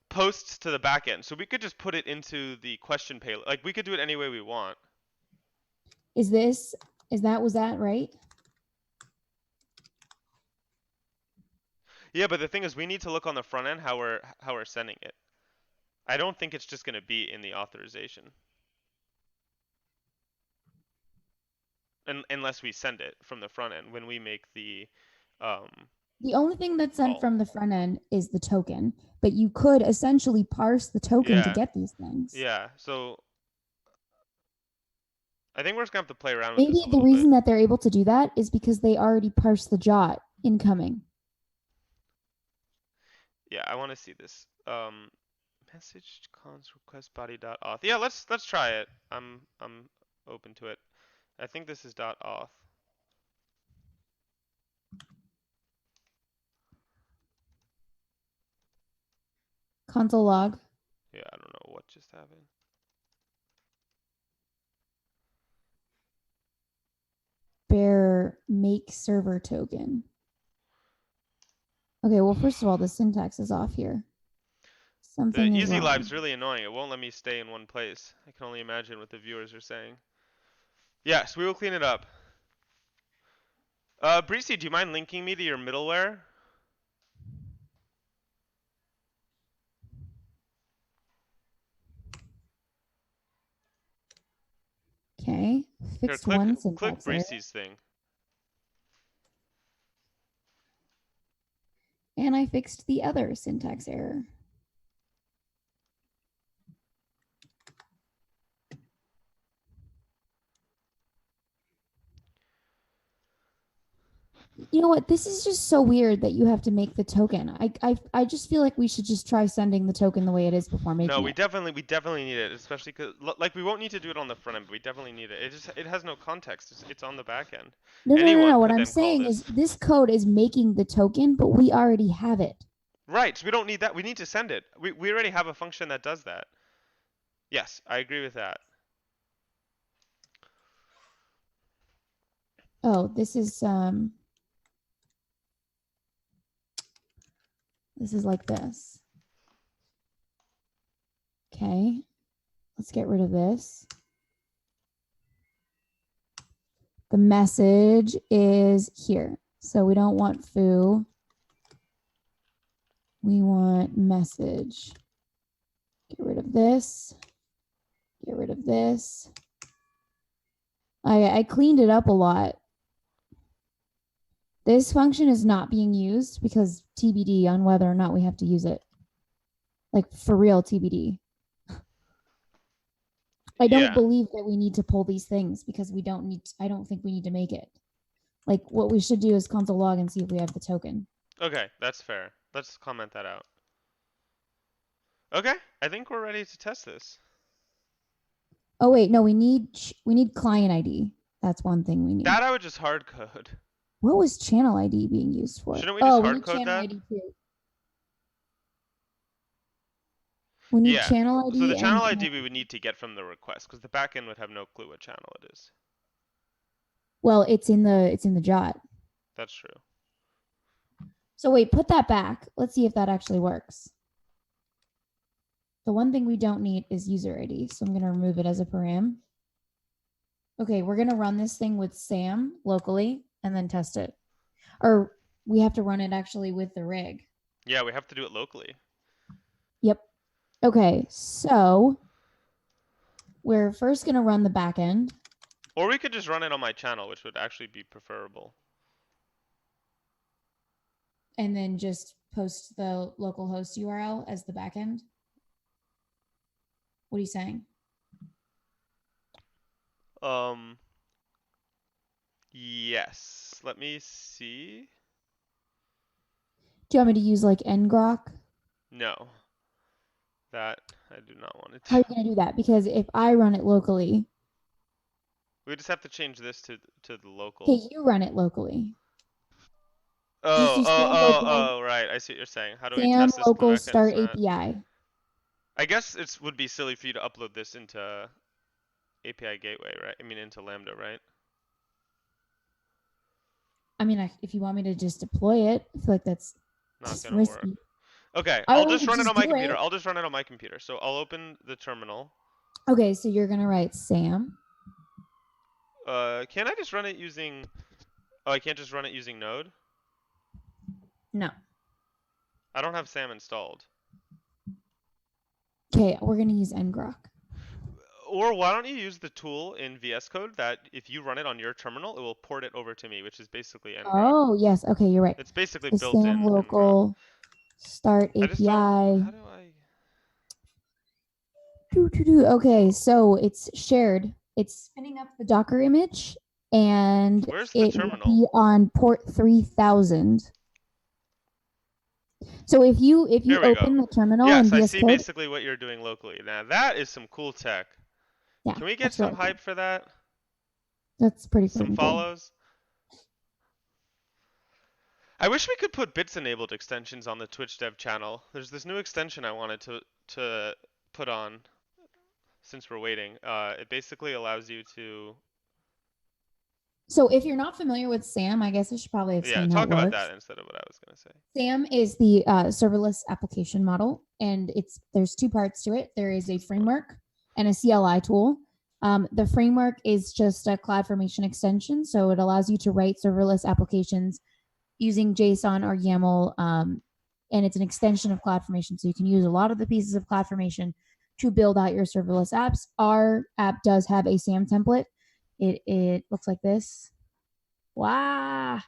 Speaker 1: posts to the back end. So we could just put it into the question payload. Like we could do it any way we want.
Speaker 2: Was that right?
Speaker 1: Yeah, but the thing is we need to look on the front end how we're sending it. I don't think it's just going to be in the authorization. Unless we send it from the front end when we make the um,
Speaker 2: The only thing that's sent
Speaker 1: call.
Speaker 2: from the front end is the token, but you could essentially parse the token to
Speaker 1: Yeah.
Speaker 2: get these things.
Speaker 1: Yeah. So I think we're just going to have to play around with
Speaker 2: Maybe
Speaker 1: this a
Speaker 2: the
Speaker 1: little bit.
Speaker 2: reason that they're able to do that is because they already parsed the jot incoming.
Speaker 1: Yeah, I want to see this. Message cons request body dot auth. Yeah, let's try it. I'm open to it. I think this is dot auth.
Speaker 2: Console log.
Speaker 1: Yeah, I don't know what just happened.
Speaker 2: Bear make server token. Okay, well, first of all, the syntax is off here.
Speaker 1: The
Speaker 2: Something is
Speaker 1: easy
Speaker 2: wrong.
Speaker 1: live's really annoying. It won't let me stay in one place. I can only imagine what the viewers are saying. Yes, we will clean it up. Breezy, do you mind linking me to your middleware?
Speaker 2: Okay,
Speaker 1: Here,
Speaker 2: fixed
Speaker 1: click
Speaker 2: one
Speaker 1: click
Speaker 2: syntax error,
Speaker 1: Breezy's thing.
Speaker 2: and I fixed the other syntax error. You know what? This is just so weird that you have to make the token. I just feel like we should just try sending the token the way it is before
Speaker 1: No,
Speaker 2: making
Speaker 1: we
Speaker 2: it.
Speaker 1: definitely need it, especially because like we won't need to do it on the front end, but we definitely need it. It has no context. It's on the back end.
Speaker 2: No, no, no,
Speaker 1: Anyone
Speaker 2: no. What
Speaker 1: could
Speaker 2: I'm
Speaker 1: then call
Speaker 2: saying is
Speaker 1: this.
Speaker 2: this code is making the token, but we already have it.
Speaker 1: Right, so we don't need that. We need to send it. We already have a function that does that. Yes, I agree with that.
Speaker 2: Oh, this is like this. Okay. Let's get rid of this. The message is here. So we don't want foo. We want message. Get rid of this. Get rid of this. I cleaned it up a lot. This function is not being used because TBD on whether or not we have to use it. Like for real TBD. I don't
Speaker 1: Yeah.
Speaker 2: believe that we need to pull these things because we don't need, I don't think we need to make it. Like what we should do is console log and see if we have the token.
Speaker 1: Okay, that's fair. Let's comment that out. Okay, I think we're ready to test this.
Speaker 2: Oh wait, no, we need client ID. That's one thing we need.
Speaker 1: That I would just hard code.
Speaker 2: What was channel ID being used for?
Speaker 1: Shouldn't we just
Speaker 2: Oh, we
Speaker 1: hard
Speaker 2: need
Speaker 1: code
Speaker 2: channel
Speaker 1: that?
Speaker 2: ID too. We need
Speaker 1: Yeah.
Speaker 2: channel
Speaker 1: So the
Speaker 2: ID and
Speaker 1: channel
Speaker 2: client.
Speaker 1: ID we would need to get from the request because the backend would have no clue what channel it is.
Speaker 2: Well, it's in the jot.
Speaker 1: That's true.
Speaker 2: So wait, put that back. Let's see if that actually works. The one thing we don't need is user ID, so I'm going to remove it as a param. Okay, we're going to run this thing with Sam locally and then test it. Or we have to run it actually with the rig.
Speaker 1: Yeah, we have to do it locally.
Speaker 2: Yep. Okay, so we're first going to run the backend.
Speaker 1: Or we could just run it on my channel, which would actually be preferable.
Speaker 2: And then just post the localhost URL as the backend. What are you saying?
Speaker 1: Yes. Let me see.
Speaker 2: Do you want me to use like ngrok?
Speaker 1: No. That I do not want it
Speaker 2: How are
Speaker 1: to.
Speaker 2: you going to do that? Because if I run it locally,
Speaker 1: We just have to change this to the
Speaker 2: okay,
Speaker 1: local.
Speaker 2: you run it locally. Just
Speaker 1: Oh,
Speaker 2: do
Speaker 1: oh,
Speaker 2: Sam
Speaker 1: oh,
Speaker 2: local,
Speaker 1: oh, right. I see what you're saying. How do we
Speaker 2: Sam
Speaker 1: test this in the
Speaker 2: local
Speaker 1: backend? It's
Speaker 2: start
Speaker 1: not.
Speaker 2: API.
Speaker 1: I guess it would be silly for you to upload this into API gateway, right? I mean into Lambda, right?
Speaker 2: I mean, if you want me to just deploy it, I feel like that's
Speaker 1: Not
Speaker 2: just
Speaker 1: gonna work.
Speaker 2: risky.
Speaker 1: Okay,
Speaker 2: I
Speaker 1: I'll
Speaker 2: would
Speaker 1: just run it
Speaker 2: just
Speaker 1: on my
Speaker 2: do
Speaker 1: computer.
Speaker 2: it.
Speaker 1: I'll just run it on my computer. So I'll open the terminal.
Speaker 2: Okay, so you're gonna write Sam.
Speaker 1: Can I just run it using? Oh, I can't just run it using Node.
Speaker 2: No.
Speaker 1: I don't have SAM installed.
Speaker 2: Okay, we're gonna use ngrok.
Speaker 1: Or why don't you use the tool in VS Code that if you run it on your terminal, it will port it over to me, which is basically ngrok.
Speaker 2: Oh yes, okay, you're right.
Speaker 1: It's basically
Speaker 2: So
Speaker 1: built
Speaker 2: Sam
Speaker 1: in ngrok.
Speaker 2: local start
Speaker 1: I just don't.
Speaker 2: API.
Speaker 1: How do I?
Speaker 2: Okay, so it's shared. It's spinning up the Docker image, and
Speaker 1: Where's the
Speaker 2: it will
Speaker 1: terminal?
Speaker 2: be on port 3000. So if you
Speaker 1: Here we go.
Speaker 2: open the terminal in
Speaker 1: Yes, I
Speaker 2: VS
Speaker 1: see
Speaker 2: Code,
Speaker 1: basically what you're doing locally. Now that is some cool tech.
Speaker 2: yeah,
Speaker 1: Can we get
Speaker 2: that's
Speaker 1: some
Speaker 2: really cool.
Speaker 1: hype for that?
Speaker 2: That's pretty
Speaker 1: Some
Speaker 2: freaking cool.
Speaker 1: follows? I wish we could put bits enabled extensions on the Twitch dev channel. There's this new extension I wanted to put on since we're waiting. It basically allows you to.
Speaker 2: So if you're not familiar with SAM, I guess I should probably
Speaker 1: Yeah,
Speaker 2: explain how it
Speaker 1: talk about
Speaker 2: works.
Speaker 1: that instead of what I was gonna say.
Speaker 2: SAM is the serverless application model, and there's two parts to it. There is a framework and a CLI tool. The framework is just a CloudFormation extension, so it allows you to write serverless applications using JSON or YAML, and it's an extension of CloudFormation, so you can use a lot of the pieces of CloudFormation to build out your serverless apps. Our app does have a SAM template. It looks like this. Wow.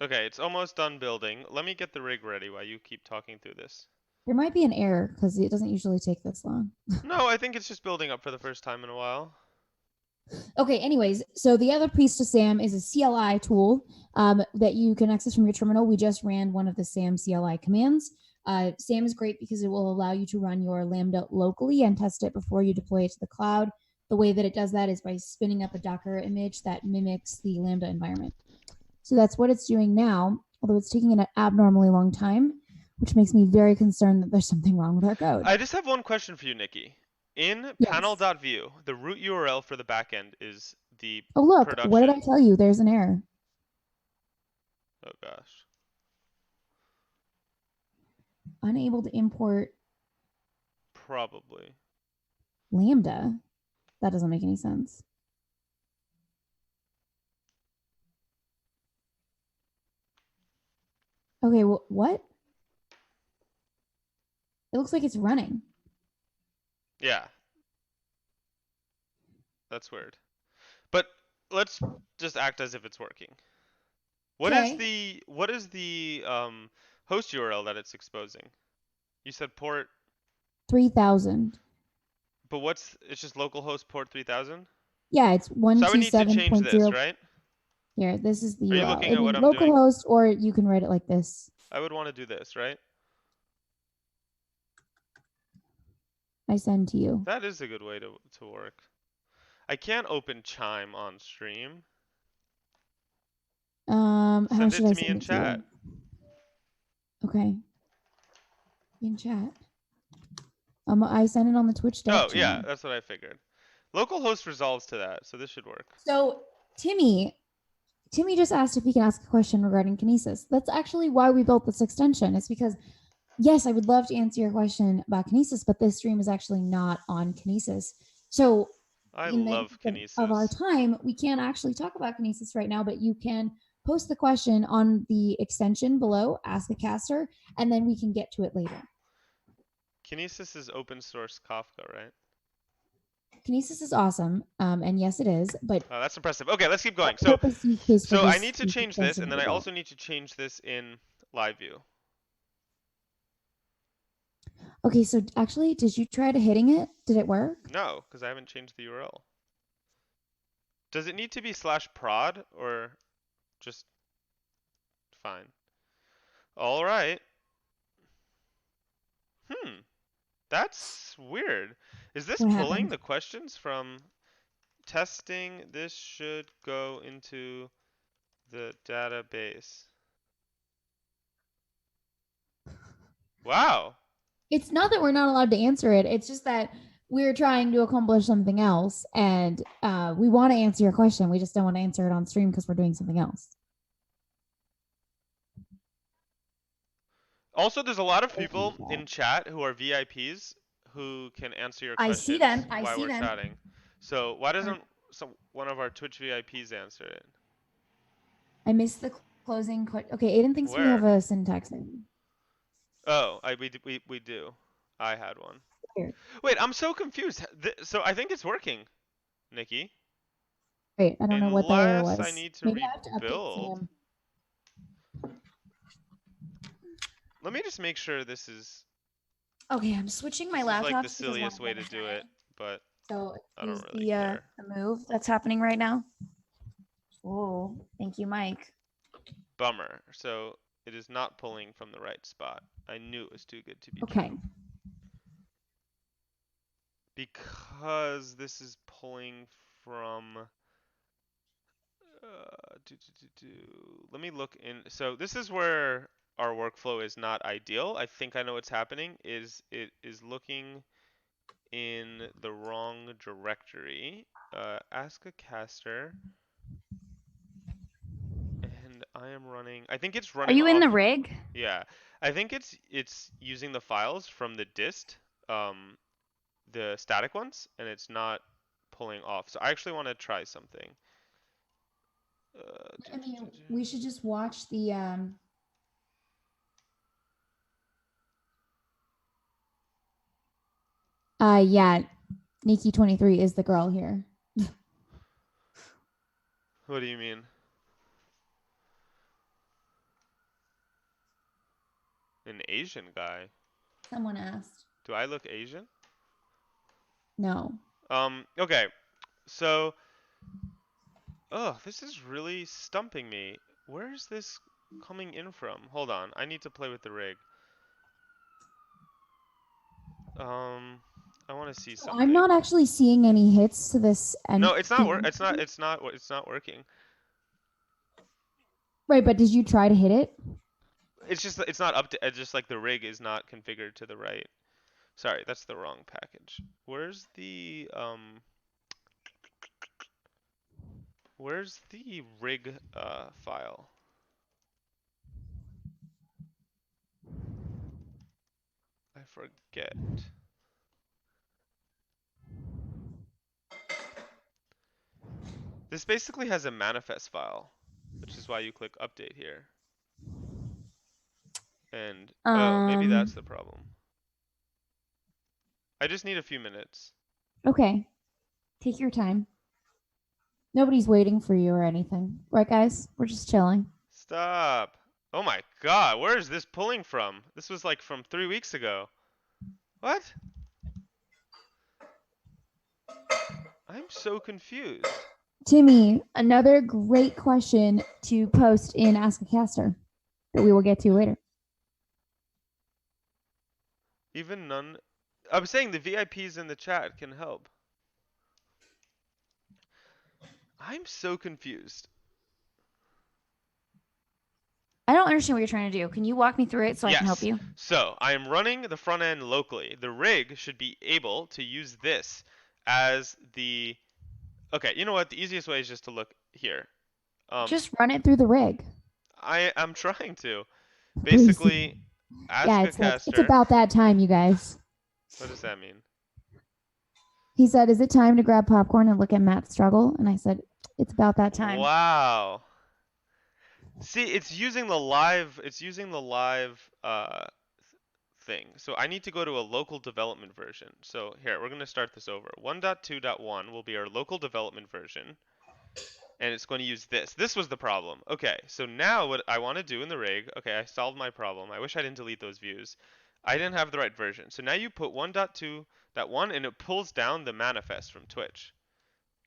Speaker 1: Okay, it's almost done building. Let me get the rig ready while you keep talking through this.
Speaker 2: There might be an error because it doesn't usually take this long.
Speaker 1: No, I think it's just building up for the first time in a while.
Speaker 2: Okay, anyways, so the other piece to SAM is a CLI tool that you can access from your terminal. We just ran one of the SAM CLI commands. SAM is great because it will allow you to run your Lambda locally and test it before you deploy it to the cloud. The way that it does that is by spinning up a Docker image that mimics the Lambda environment. So that's what it's doing now, although it's taking an abnormally long time, which makes me very concerned that there's something wrong with our code.
Speaker 1: I just have one question for you, Nikki. In
Speaker 2: Yes.
Speaker 1: panel.view, the root URL for the backend is the
Speaker 2: Oh, look,
Speaker 1: production.
Speaker 2: what did I tell you? There's an error.
Speaker 1: Oh, gosh.
Speaker 2: Unable to import
Speaker 1: Probably.
Speaker 2: Lambda. That doesn't make any sense. Okay, well, what? It looks like it's running.
Speaker 1: Yeah. That's weird. But let's just act as if it's working. What is the host URL that it's exposing? You said port
Speaker 2: 3000.
Speaker 1: But it's just localhost port 3000?
Speaker 2: Yeah, it's
Speaker 1: So I would need to change this,
Speaker 2: 127.0.
Speaker 1: right?
Speaker 2: Here, this is the
Speaker 1: Are you
Speaker 2: URL.
Speaker 1: looking at what I'm doing?
Speaker 2: Localhost, or you can write it like this.
Speaker 1: I would want to do this, right?
Speaker 2: I send to you.
Speaker 1: That is a good way to work. I can't open Chime on stream.
Speaker 2: How
Speaker 1: Send
Speaker 2: should
Speaker 1: it
Speaker 2: I
Speaker 1: to me
Speaker 2: send
Speaker 1: in
Speaker 2: it to
Speaker 1: chat.
Speaker 2: you? Okay. In chat. I sent it on the Twitch dev
Speaker 1: Oh,
Speaker 2: channel.
Speaker 1: yeah, that's what I figured. Localhost resolves to that, so this should work.
Speaker 2: So Timmy just asked if he can ask a question regarding Kinesis. That's actually why we built this extension. It's because, yes, I would love to answer your question about Kinesis, but this stream is actually not on Kinesis. So
Speaker 1: I
Speaker 2: in
Speaker 1: love
Speaker 2: the
Speaker 1: Kinesis.
Speaker 2: of our time, we can't actually talk about Kinesis right now, but you can post the question on the extension below, ask a caster, and then we can get to it later.
Speaker 1: Kinesis is open source Kafka, right?
Speaker 2: Kinesis is awesome, and yes, it is, but
Speaker 1: Oh, that's impressive. Okay, let's keep going. So I need to change this, and then I also need to change this in live view.
Speaker 2: Okay, so actually, did you try to hitting it? Did it work?
Speaker 1: No, because I haven't changed the URL. Does it need to be /prod or just fine? All right. That's weird. Is this
Speaker 2: What
Speaker 1: pulling
Speaker 2: happened?
Speaker 1: the questions from testing? This should go into the database. Wow.
Speaker 2: It's not that we're not allowed to answer it. It's just that we're trying to accomplish something else, and we want to answer your question. We just don't want to answer it on stream because we're doing something else.
Speaker 1: Also, there's a lot of people in chat who are VIPs who can answer your questions
Speaker 2: I see them.
Speaker 1: while we're chatting. So why doesn't one of our Twitch VIPs answer it?
Speaker 2: I missed the closing. Okay, Aiden thinks we have a syntax thing.
Speaker 1: Oh, we do. I had one.
Speaker 2: Here.
Speaker 1: Wait, I'm so confused. So I think it's working, Nikki.
Speaker 2: Wait, I don't know what that error was.
Speaker 1: Unless I need to
Speaker 2: Maybe I have to
Speaker 1: rebuild.
Speaker 2: update SAM.
Speaker 1: Let me just make sure this is.
Speaker 2: Okay, I'm switching my laptop.
Speaker 1: Like the silliest way to do it, but
Speaker 2: so
Speaker 1: I don't really care.
Speaker 2: The move that's happening right now. Oh, thank you, Mike.
Speaker 1: Bummer. So it is not pulling from the right spot. I knew it was too good to be
Speaker 2: okay.
Speaker 1: true. Because this is pulling from Let me look in. So this is where our workflow is not ideal. I think I know what's happening. Is it is looking in the wrong directory. Ask a caster, and I am running. I think it's
Speaker 2: Are
Speaker 1: running
Speaker 2: you in
Speaker 1: off.
Speaker 2: the rig?
Speaker 1: Yeah, I think it's using the files from the dist, the static ones, and it's not pulling off. So I actually want to try something.
Speaker 2: I mean, we should just watch the yeah, Nikki 23 is the girl here.
Speaker 1: What do you mean? An Asian guy?
Speaker 2: Someone asked.
Speaker 1: Do I look Asian?
Speaker 2: No.
Speaker 1: Okay. So, this is really stumping me. Where is this coming in from? Hold on. I need to play with the rig. I want to see
Speaker 2: I'm
Speaker 1: something.
Speaker 2: not actually seeing any hits to this
Speaker 1: No, it's not work.
Speaker 2: theme.
Speaker 1: It's not working.
Speaker 2: Right, but did you try to hit it?
Speaker 1: It's not up to. It's just like the rig is not configured to the right. Sorry, that's the wrong package. Where's the rig file? I forget. This basically has a manifest file, which is why you click update here. And oh, maybe that's the problem. I just need a few minutes.
Speaker 2: Okay. Take your time. Nobody's waiting for you or anything. Right, guys? We're just chilling.
Speaker 1: Stop. Oh my god, where is this pulling from? This was like from 3 weeks ago. What? I'm so confused.
Speaker 2: Timmy, another great question to post in Ask a Caster that we will get to later.
Speaker 1: Even none. I'm saying the VIPs in the chat can help. I'm so confused.
Speaker 2: I don't understand what you're trying to do. Can you walk me through it so I can help
Speaker 1: Yes.
Speaker 2: you?
Speaker 1: So I am running the front end locally. The rig should be able to use this as the. Okay, you know what? The easiest way is just to look here.
Speaker 2: Just run it through the rig.
Speaker 1: I'm trying to.
Speaker 2: Please.
Speaker 1: Basically,
Speaker 2: Yeah,
Speaker 1: ask a
Speaker 2: it's
Speaker 1: caster.
Speaker 2: about that time, you guys.
Speaker 1: What does that mean?
Speaker 2: He said, "Is it time to grab popcorn and look at Matt struggle?" And I said, "It's about that time."
Speaker 1: Wow. See, it's using the live thing. So I need to go to a local development version. So here, we're going to start this over. 1.2.1 will be our local development version. And it's going to use this. This was the problem. Okay, so now what I want to do in the rig, okay, I solved my problem. I wish I didn't delete those views. I didn't have the right version. So now you put 1.2.1 and it pulls down the manifest from Twitch.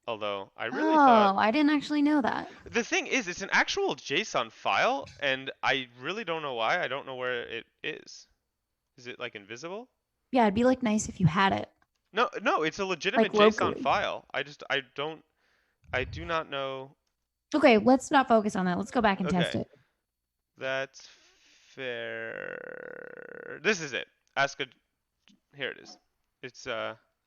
Speaker 1: Although I really thought
Speaker 2: Oh, I didn't actually know that.
Speaker 1: the thing is it's an actual JSON file and I really don't know why. I don't know where it is. Is it like invisible?
Speaker 2: Yeah, it'd be like nice if you had it,
Speaker 1: No, it's a legitimate
Speaker 2: like
Speaker 1: JSON
Speaker 2: locally.
Speaker 1: file. I do not know.
Speaker 2: Okay, let's not focus on that. Let's go back and test
Speaker 1: Okay.
Speaker 2: it.
Speaker 1: That's fair. This is it. Ask a. Here it is. It's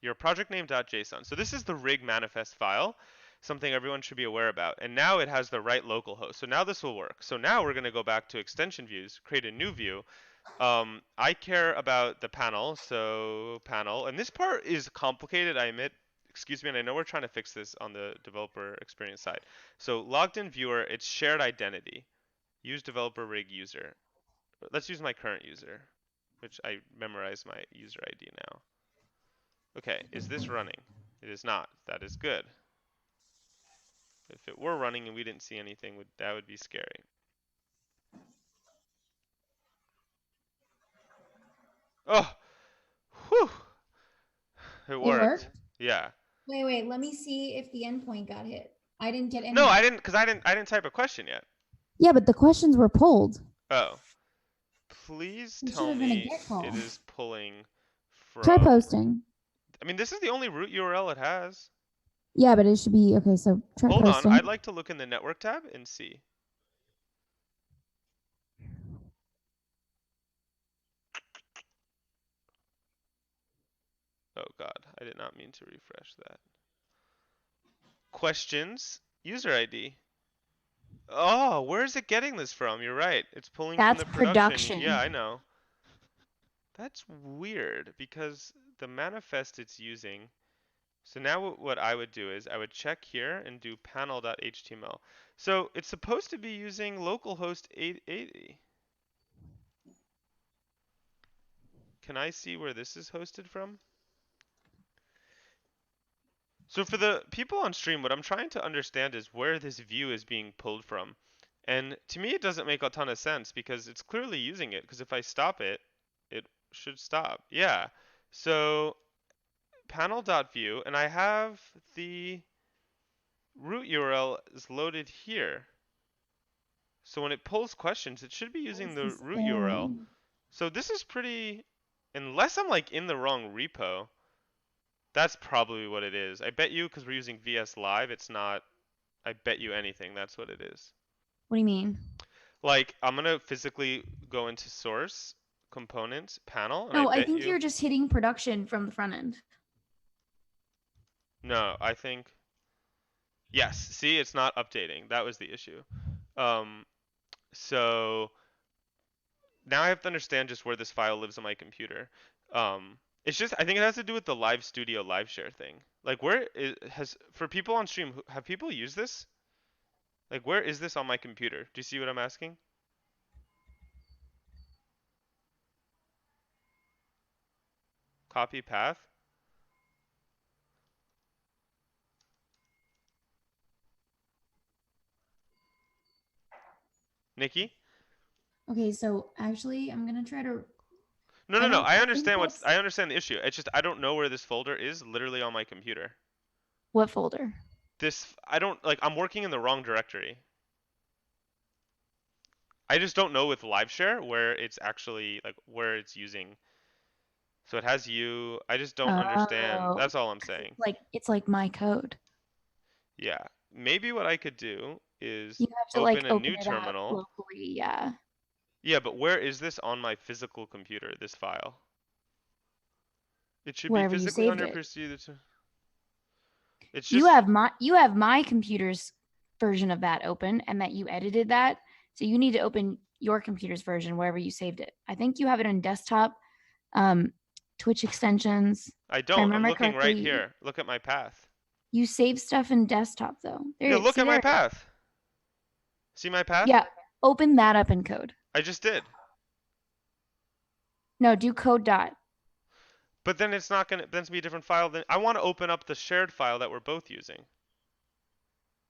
Speaker 1: your project name.json. So this is the rig manifest file, something everyone should be aware about. And now it has the right local host. So now this will work. So now we're going to go back to extension views, create a new view. I care about the panel, so panel. And this part is complicated, I admit. Excuse me, and I know we're trying to fix this on the developer experience side. So logged in viewer, it's shared identity. Use developer rig user. Let's use my current user, which I memorized my user ID now. Okay, is this running? It is not. That is good. If it were running and we didn't see anything, that would be scary. Oh, whew. It
Speaker 2: It worked.
Speaker 1: worked. Yeah.
Speaker 2: Wait. Let me see if the endpoint got hit. I didn't get
Speaker 1: No,
Speaker 2: any.
Speaker 1: I didn't, because I didn't type a question yet.
Speaker 2: Yeah, but the questions were pulled.
Speaker 1: Oh. Please
Speaker 2: It should
Speaker 1: tell
Speaker 2: have been a
Speaker 1: me
Speaker 2: get call.
Speaker 1: it is pulling
Speaker 2: Try
Speaker 1: from.
Speaker 2: posting.
Speaker 1: I mean, this is the only root URL it has.
Speaker 2: Yeah, but it should be okay. So try
Speaker 1: Hold on,
Speaker 2: posting.
Speaker 1: I'd like to look in the network tab and see. Oh God, I did not mean to refresh that. Questions, user ID. Oh, where is it getting this from? You're right. It's pulling from
Speaker 2: That's
Speaker 1: the production. Yeah,
Speaker 2: production.
Speaker 1: I know. That's weird because the manifest it's using. So now what I would do is I would check here and do panel.html. So it's supposed to be using localhost 880. Can I see where this is hosted from? So for the people on stream, what I'm trying to understand is where this view is being pulled from. And to me, it doesn't make a ton of sense because it's clearly using it. Because if I stop it, it should stop. Yeah. So panel.view, and I have the root URL is loaded here. So when it pulls questions, it should be
Speaker 2: What
Speaker 1: using
Speaker 2: is
Speaker 1: the
Speaker 2: this
Speaker 1: root URL.
Speaker 2: error?
Speaker 1: So this is pretty, unless I'm like in the wrong repo, that's probably what it is. I bet you, because we're using VS Live, it's not, I bet you anything, that's what it is.
Speaker 2: What do you mean?
Speaker 1: Like, I'm gonna physically go into source, components, panel, and I
Speaker 2: No, I
Speaker 1: bet
Speaker 2: think
Speaker 1: you,
Speaker 2: you're just hitting production from the front end.
Speaker 1: no, I think, yes, see, it's not updating. That was the issue. Um, so now I have to understand just where this file lives on my computer. It's just, I think it has to do with the Live Studio Live Share thing. Like, where is, has, for people on stream, have people used this? Like, where is this on my computer? Do you see what I'm asking? Copy path? Nikki?
Speaker 2: Okay, so actually, I'm gonna try to.
Speaker 1: No,
Speaker 2: I
Speaker 1: no, no.
Speaker 2: don't.
Speaker 1: I
Speaker 2: I think
Speaker 1: understand
Speaker 2: that's
Speaker 1: I understand the issue. It's just I don't know where this folder is literally on my computer.
Speaker 2: what folder?
Speaker 1: I don't like I'm working in the wrong directory. I just don't know with LiveShare where it's actually like where it's using. So it has you. I just don't understand.
Speaker 2: Oh,
Speaker 1: That's all I'm
Speaker 2: 'cause
Speaker 1: saying.
Speaker 2: it's like my code.
Speaker 1: Yeah. Maybe what I could do is
Speaker 2: You have to like
Speaker 1: open a
Speaker 2: open
Speaker 1: new
Speaker 2: it up
Speaker 1: terminal.
Speaker 2: locally. Yeah.
Speaker 1: Yeah, but where is this on my physical computer, this file? It should be
Speaker 2: Wherever you
Speaker 1: physically
Speaker 2: saved
Speaker 1: under
Speaker 2: it.
Speaker 1: pursuit. It's
Speaker 2: You
Speaker 1: just
Speaker 2: have my computer's version of that open and that you edited that. So you need to open your computer's version wherever you saved it. I think you have it on desktop, um, Twitch extensions.
Speaker 1: I
Speaker 2: If I
Speaker 1: don't. I'm
Speaker 2: remember
Speaker 1: looking right
Speaker 2: correctly,
Speaker 1: here. Look at my path.
Speaker 2: you save stuff in desktop though.
Speaker 1: Yeah,
Speaker 2: There,
Speaker 1: look
Speaker 2: see
Speaker 1: at my
Speaker 2: there.
Speaker 1: path. See my path?
Speaker 2: Yeah, open that up in code.
Speaker 1: I just did.
Speaker 2: No, do code dot.
Speaker 1: But then it's not gonna be a different file. Then I want to open up the shared file that we're both using.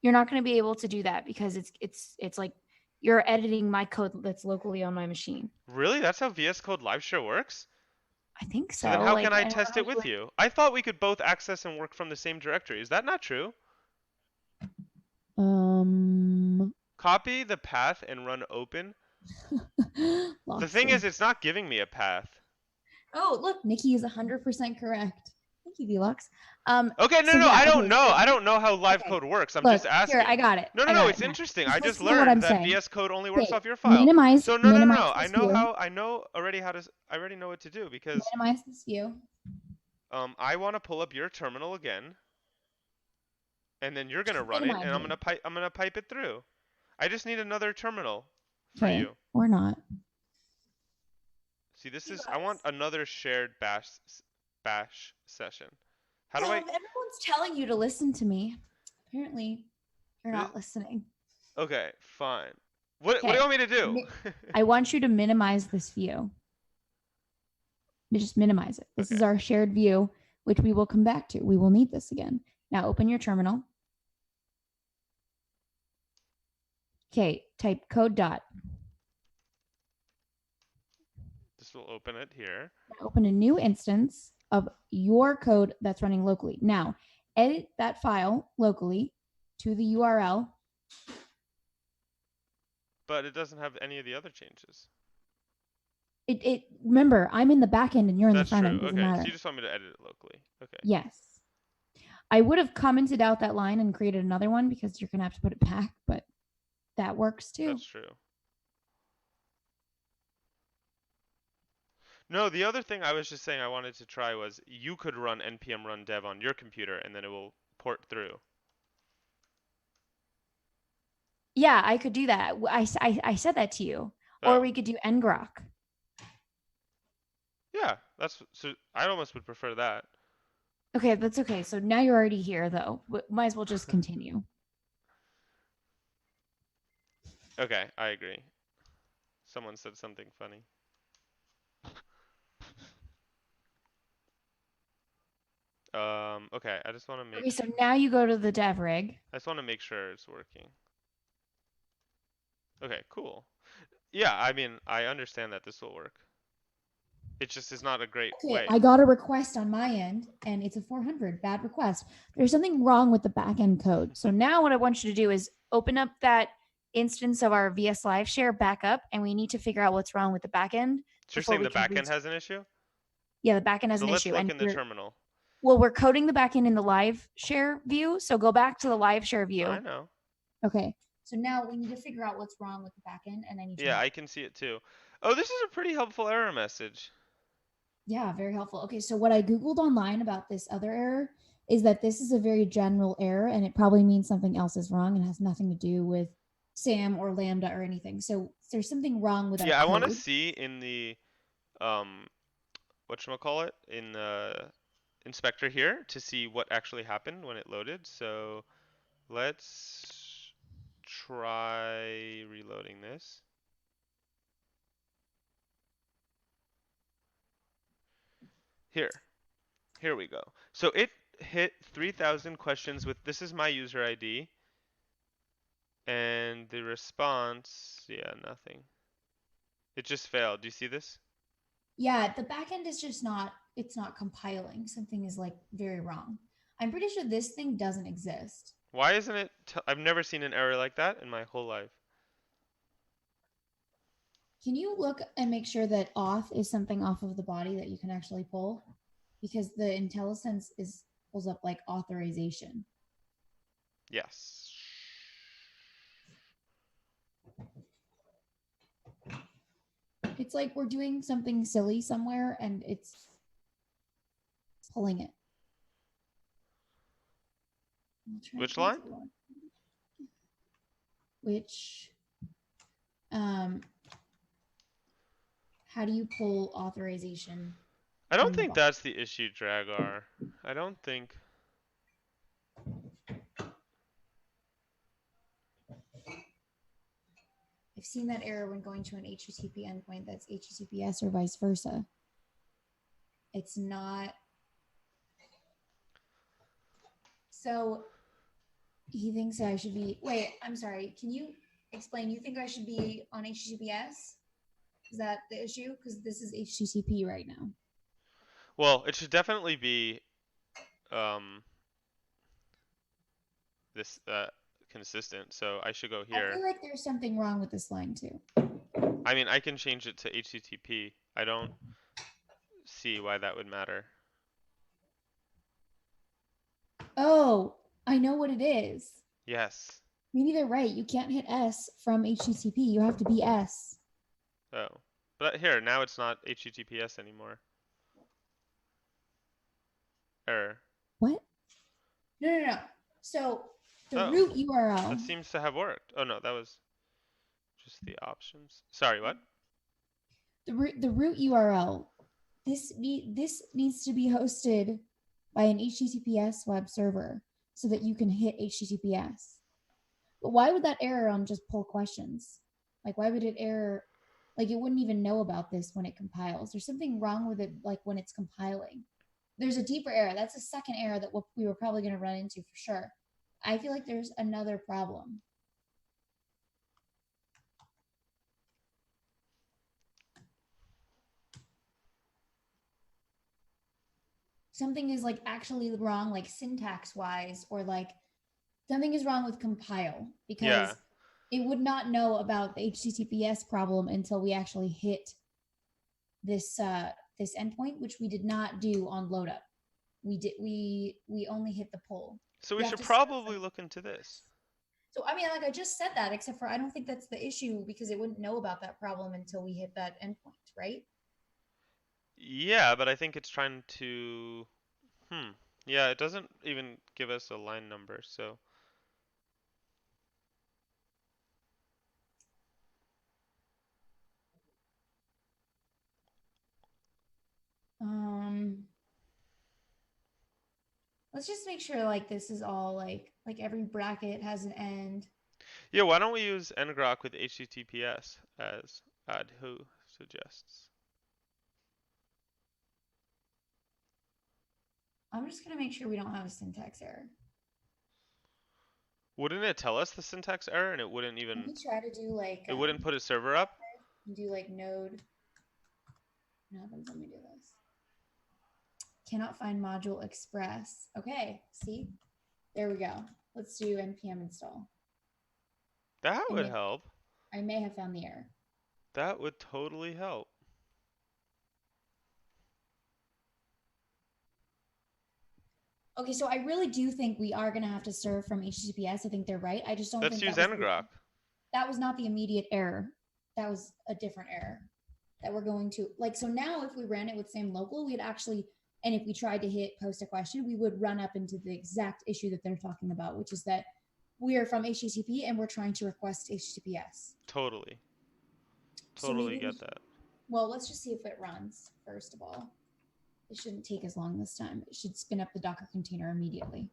Speaker 2: You're not going to be able to do that because it's like you're editing my code that's locally on my machine.
Speaker 1: Really? That's how VS Code LiveShare works?
Speaker 2: I think
Speaker 1: So then
Speaker 2: so.
Speaker 1: how can
Speaker 2: Like
Speaker 1: I
Speaker 2: I don't know
Speaker 1: test
Speaker 2: how
Speaker 1: it
Speaker 2: you
Speaker 1: with
Speaker 2: would.
Speaker 1: you? I thought we could both access and work from the same directory. Is that not true?
Speaker 2: Um,
Speaker 1: Copy the path and run open. The thing is,
Speaker 2: Loxley.
Speaker 1: it's not giving me a path.
Speaker 2: Oh, look, Nikki is 100% correct. Thank you, Velox.
Speaker 1: Okay, no,
Speaker 2: So
Speaker 1: no,
Speaker 2: yeah,
Speaker 1: I don't
Speaker 2: okay,
Speaker 1: know.
Speaker 2: so
Speaker 1: I don't know how live
Speaker 2: okay.
Speaker 1: code works. I'm
Speaker 2: Look,
Speaker 1: just
Speaker 2: here, I
Speaker 1: asking.
Speaker 2: got it.
Speaker 1: No, no,
Speaker 2: I
Speaker 1: no,
Speaker 2: got it,
Speaker 1: it's
Speaker 2: Matt.
Speaker 1: interesting.
Speaker 2: Just
Speaker 1: I just
Speaker 2: listen to what I'm
Speaker 1: learned that
Speaker 2: saying.
Speaker 1: VS Code only works
Speaker 2: Okay,
Speaker 1: off your file. So no, no, no,
Speaker 2: minimize
Speaker 1: no.
Speaker 2: this view.
Speaker 1: I know already how to. I already know what to do because
Speaker 2: Minimize this view.
Speaker 1: I want to pull up your terminal again, and then you're gonna
Speaker 2: Keep
Speaker 1: run it, and
Speaker 2: minimizing.
Speaker 1: I'm gonna pipe it through. I just need another terminal for
Speaker 2: Okay,
Speaker 1: you.
Speaker 2: or not.
Speaker 1: See, this
Speaker 2: You
Speaker 1: is I want
Speaker 2: guys.
Speaker 1: another shared bash session. How do I?
Speaker 2: Everyone's telling you to listen to me. Apparently, you're
Speaker 1: This,
Speaker 2: not listening.
Speaker 1: okay, fine. What do you
Speaker 2: Okay.
Speaker 1: want me to do?
Speaker 2: I want you to minimize this view. Just minimize it. This
Speaker 1: Okay.
Speaker 2: is our shared view, which we will come back to. We will need this again. Now open your terminal. Okay, type code dot.
Speaker 1: This will open it here.
Speaker 2: Open a new instance of your code that's running locally. Now, edit that file locally to the URL.
Speaker 1: But it doesn't have any of the other changes.
Speaker 2: It remember, I'm in the back end and you're in the
Speaker 1: That's
Speaker 2: front
Speaker 1: true.
Speaker 2: end. Doesn't
Speaker 1: Okay, so
Speaker 2: matter.
Speaker 1: you just want me to edit it locally. Okay.
Speaker 2: Yes. I would have commented out that line and created another one because you're going to have to put it back, but that works too.
Speaker 1: That's true. No, the other thing I was just saying I wanted to try was you could run npm run dev on your computer and then it will port through.
Speaker 2: Yeah, I could do that. I said that to you.
Speaker 1: Oh.
Speaker 2: Or we could do ngrok.
Speaker 1: Yeah, so I almost would prefer that.
Speaker 2: Okay, that's okay. So now you're already here, though. Might as well just continue.
Speaker 1: Okay, I agree. Someone said something funny. Okay, I just want to make.
Speaker 2: Okay, so now you go to the dev rig.
Speaker 1: I just want to make sure it's working. Okay, cool. Yeah, I mean, I understand that this will work. It just is not a great way.
Speaker 2: I got a request on my end, and it's a 400 bad request. There's something wrong with the backend code. So now what I want you to do is open up that instance of our VS Live share back up, and we need to figure out what's wrong with the backend.
Speaker 1: So you're saying the backend has an issue?
Speaker 2: Yeah, the backend has an issue.
Speaker 1: So let's look in the terminal.
Speaker 2: Well, we're coding the backend in the live share view. So go back to the live share view.
Speaker 1: I know.
Speaker 2: Okay. So now we need to figure out what's wrong with the backend, and I need to.
Speaker 1: Yeah, I can see it too. Oh, this is a pretty helpful error message.
Speaker 2: Yeah, very helpful. Okay, so what I Googled online about this other error is that this is a very general error, and it probably means something else is wrong and has nothing to do with SAM or Lambda or anything. So there's something wrong with that.
Speaker 1: Yeah, I want to see in the whatchamacallit, in the inspector here to see what actually happened when it loaded. So let's try reloading this. Here we go. So it hit 3,000 questions with, this is my user ID. And the response, yeah, nothing. It just failed. Do you see this?
Speaker 2: Yeah, the backend is just it's not compiling. Something is like very wrong. I'm pretty sure this thing doesn't exist.
Speaker 1: Why isn't it? I've never seen an error like that in my whole life.
Speaker 2: Can you look and make sure that auth is something off of the body that you can actually pull? Because the IntelliSense pulls up like authorization.
Speaker 1: Yes.
Speaker 2: It's like we're doing something silly somewhere and it's pulling it.
Speaker 1: Which line?
Speaker 2: Which, how do you pull authorization?
Speaker 1: I don't think that's the issue, Dragar. I don't think.
Speaker 2: I've seen that error when going to an HTTP endpoint that's HTTPS or vice versa. It's not. So he thinks I should be. Wait, I'm sorry. Can you explain? You think I should be on HTTPS? Is that the issue? Because this is HTTP right now.
Speaker 1: Well, it should definitely be this consistent. So I should go here.
Speaker 2: I feel like there's something wrong with this line too.
Speaker 1: I mean, I can change it to HTTP. I don't see why that would matter.
Speaker 2: Oh, I know what it is.
Speaker 1: Yes.
Speaker 2: Maybe they're right. You can't hit S from HTTP. You have to be S.
Speaker 1: Oh. But here, now it's not HTTPS anymore. Error.
Speaker 2: What? No. So the root URL.
Speaker 1: That seems to have worked. Oh no, that was just the options. Sorry, what?
Speaker 2: The root URL. This needs to be hosted by an HTTPS web server so that you can hit HTTPS. But why would that error on just pull questions? Like, why would it error? Like, it wouldn't even know about this when it compiles. There's something wrong with it, like when it's compiling. There's a deeper error. That's a second error that we were probably going to run into for sure. I feel like there's another problem. Something is like actually wrong, like syntax wise, or like something is wrong with compile because it would not know about the HTTPS problem until we actually hit this this endpoint, which we did not do on load up. we only hit the pull.
Speaker 1: So we
Speaker 2: You have
Speaker 1: should
Speaker 2: to start
Speaker 1: probably
Speaker 2: from
Speaker 1: look into this.
Speaker 2: So I mean, like I just said that, except for I don't think that's the issue because it wouldn't know about that problem until we hit that endpoint, right?
Speaker 1: Yeah, but I think it's trying to. Yeah, it doesn't even give us a line number, so.
Speaker 2: Let's just make sure like this is all like every bracket has an end.
Speaker 1: Yeah, why don't we use ngrok with HTTPS as who suggests?
Speaker 2: I'm just gonna make sure we don't have a syntax error.
Speaker 1: Wouldn't it tell us the syntax error and it wouldn't even.
Speaker 2: Let me try to do like
Speaker 1: It wouldn't put a server up?
Speaker 2: do like node. What happens when we do this? Cannot find module express. Okay, see? There we go. Let's do npm install.
Speaker 1: That would help.
Speaker 2: I may have found the error.
Speaker 1: That would totally help.
Speaker 2: Okay, so I really do think we are going to have to serve from HTTPS. I think they're right. I just don't
Speaker 1: Let's
Speaker 2: think
Speaker 1: use ngrok.
Speaker 2: That was not the immediate error. That was a different error that we're going to like. So now if we ran it with same local, we'd actually, and if we tried to hit post a question, we would run up into the exact issue that they're talking about, which is that we are from HTTP and we're trying to request HTTPS.
Speaker 1: Totally.
Speaker 2: So
Speaker 1: Totally get that.
Speaker 2: Well, let's just see if it runs, first of all. It shouldn't take as long this time. It should spin up the Docker container immediately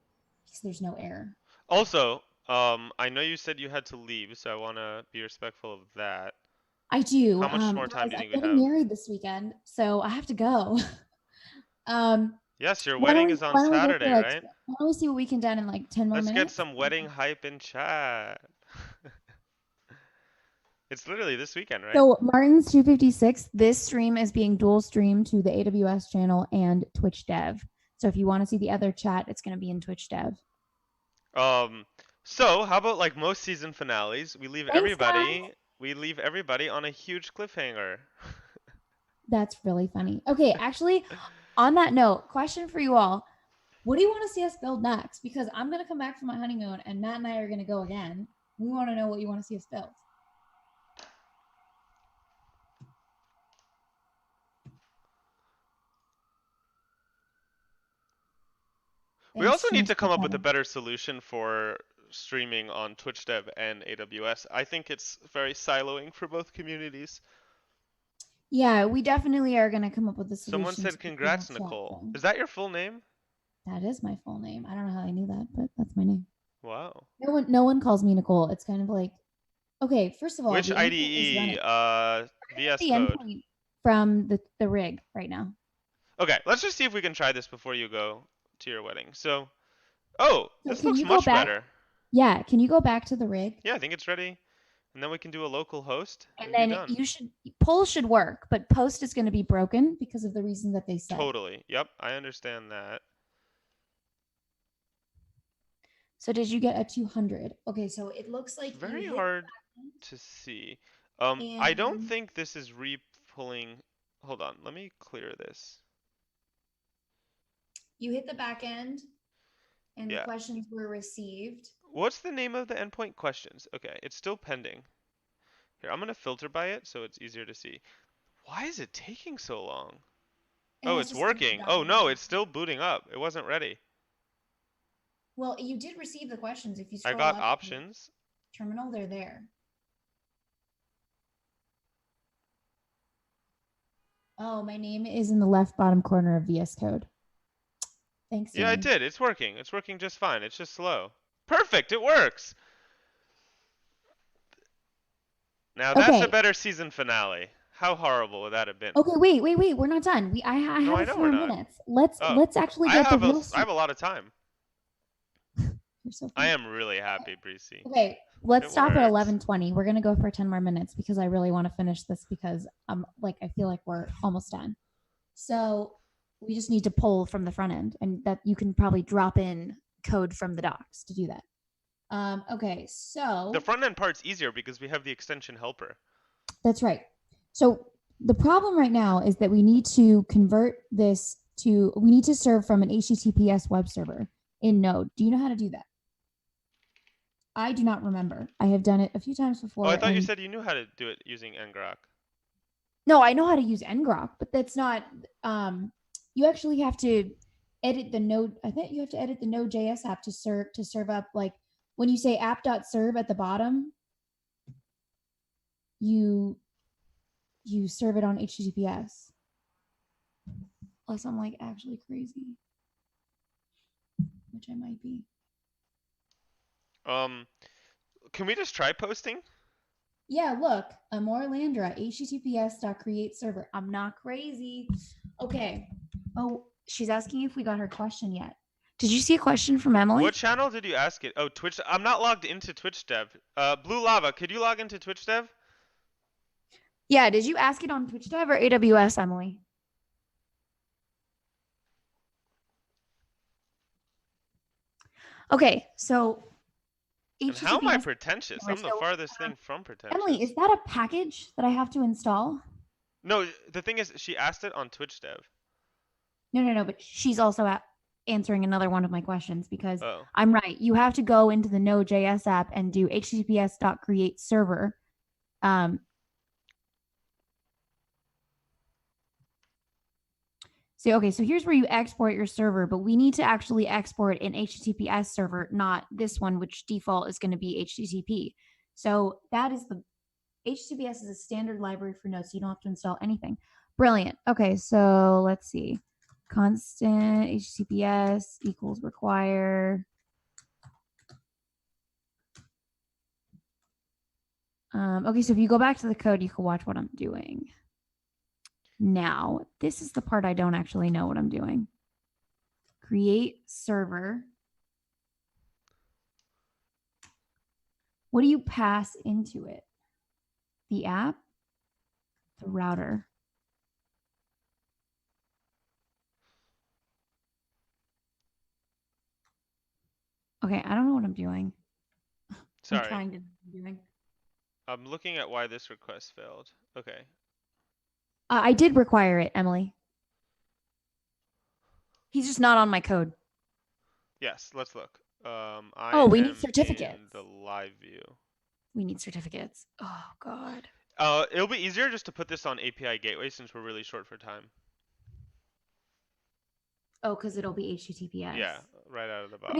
Speaker 2: because there's no error.
Speaker 1: Also, I know you said you had to leave, so I want to be respectful of that.
Speaker 2: I do.
Speaker 1: How much more time do you think we have?
Speaker 2: I'm getting married this weekend, so I have to go.
Speaker 1: Yes, your wedding is on Saturday, right?
Speaker 2: Why don't we see what we can do in like 10 more minutes?
Speaker 1: Let's get some wedding hype in chat. It's literally this weekend, right?
Speaker 2: So Martin's 256, this stream is being dual streamed to the AWS channel and Twitch Dev. So if you want to see the other chat, it's going to be in Twitch Dev.
Speaker 1: So how about like most season finales, we leave everybody on a huge cliffhanger.
Speaker 2: That's really funny. Okay, actually, on that note, question for you all. What do you want to see us build next? Because I'm going to come back from my honeymoon and Matt and I are going to go again. We want to know what you want to see us build.
Speaker 1: We also need to come up with a better solution for streaming on Twitch Dev and AWS. I think it's very siloing for both communities.
Speaker 2: Yeah, we definitely are going to come up with a solution.
Speaker 1: Someone said congrats, Nicole. Is that your full name?
Speaker 2: That is my full name. I don't know how I knew that, but that's my name.
Speaker 1: Wow.
Speaker 2: No one calls me Nicole. It's kind of like, okay, first of all,
Speaker 1: which IDE VS Code?
Speaker 2: From the rig right now.
Speaker 1: Okay, let's just see if we can try this before you go to your wedding. So, this looks much better.
Speaker 2: Yeah, can you go back to the rig?
Speaker 1: Yeah, I think it's ready. And then we can do a local host.
Speaker 2: And then poll should work, but post is going to be broken because of the reason that they said.
Speaker 1: Totally. Yep, I understand that.
Speaker 2: So did you get a 200? Okay, so it looks like
Speaker 1: very hard to see. I don't think this is re-pulling. Hold on, let me clear this.
Speaker 2: You hit the back end, and the questions were received.
Speaker 1: What's the name of the endpoint questions? Okay, it's still pending. Here, I'm going to filter by it so it's easier to see. Why is it taking so long? Oh, it's working. Oh, no, it's still booting up. It wasn't ready.
Speaker 2: Well, you did receive the questions. If you scroll
Speaker 1: I got
Speaker 2: up
Speaker 1: options.
Speaker 2: Terminal, they're there. Oh, my name is in the left bottom corner of VS Code. Thanks.
Speaker 1: Yeah, I did. It's working. It's working just fine. It's just slow. Perfect. It works. Now that's a better season finale. How horrible would that have been?
Speaker 2: Okay, wait. We're not done. I have 4 minutes. Let's actually get the real.
Speaker 1: I have a lot of time. So I am really happy, Breezy.
Speaker 2: Okay, let's stop at 11:20. We're gonna go for 10 more minutes because I really want to finish this because I feel like we're almost done. So we just need to pull from the front end, and that you can probably drop in code from the docs to do that. Okay, so
Speaker 1: the front end part's easier because we have the extension helper.
Speaker 2: That's right. So the problem right now is that we need to convert this we need to serve from an HTTPS web server in Node. Do you know how to do that? I do not remember. I have done it a few times before.
Speaker 1: Oh, I thought you
Speaker 2: and
Speaker 1: said you knew how to do it using ngrok.
Speaker 2: No, I know how to use ngrok, but that's not. You actually have to edit the Node. I think you have to edit the Node.js app to serve up, like when you say app.serve at the bottom, you serve it on HTTPS. Unless I'm like actually crazy, which I might be.
Speaker 1: Can we just try posting?
Speaker 2: Yeah, look, Amor Landra, https.create server. I'm not crazy. Okay. Oh, she's asking if we got her question yet. Did you see a question from Emily?
Speaker 1: What channel did you ask it? Oh, Twitch. I'm not logged into Twitch Dev. Blue Lava, could you log into Twitch Dev?
Speaker 2: Yeah, did you ask it on Twitch Dev or AWS, Emily? Okay, so
Speaker 1: And how am I
Speaker 2: HTTPS.
Speaker 1: pretentious? I'm the farthest thing from pretentious.
Speaker 2: Emily, is that a package that I have to install?
Speaker 1: No, the thing is, she asked it on Twitch Dev.
Speaker 2: No, but she's also answering another one of my questions because
Speaker 1: Oh.
Speaker 2: I'm right. You have to go into the Node.js app and do https.create server. So here's where you export your server, but we need to actually export an HTTPS server, not this one, which default is going to be HTTP. So that is the HTTPS is a standard library for Node, so you don't have to install anything. Brilliant. Okay, so let's see. Constant HTTPS equals require. Okay, so if you go back to the code, you can watch what I'm doing. Now, this is the part I don't actually know what I'm doing. Create server. What do you pass into it? The app? The router? Okay, I don't know what I'm doing.
Speaker 1: Sorry.
Speaker 2: I'm trying to doing.
Speaker 1: I'm looking at why this request failed. Okay.
Speaker 2: I did require it, Emily. He's just not on my code.
Speaker 1: Yes, let's look.
Speaker 2: We need certificates.
Speaker 1: In the live view.
Speaker 2: We need certificates. Oh, God.
Speaker 1: It'll be easier just to put this on API Gateway since we're really short for time.
Speaker 2: Oh, because it'll be HTTPS.
Speaker 1: Yeah, right out of the box.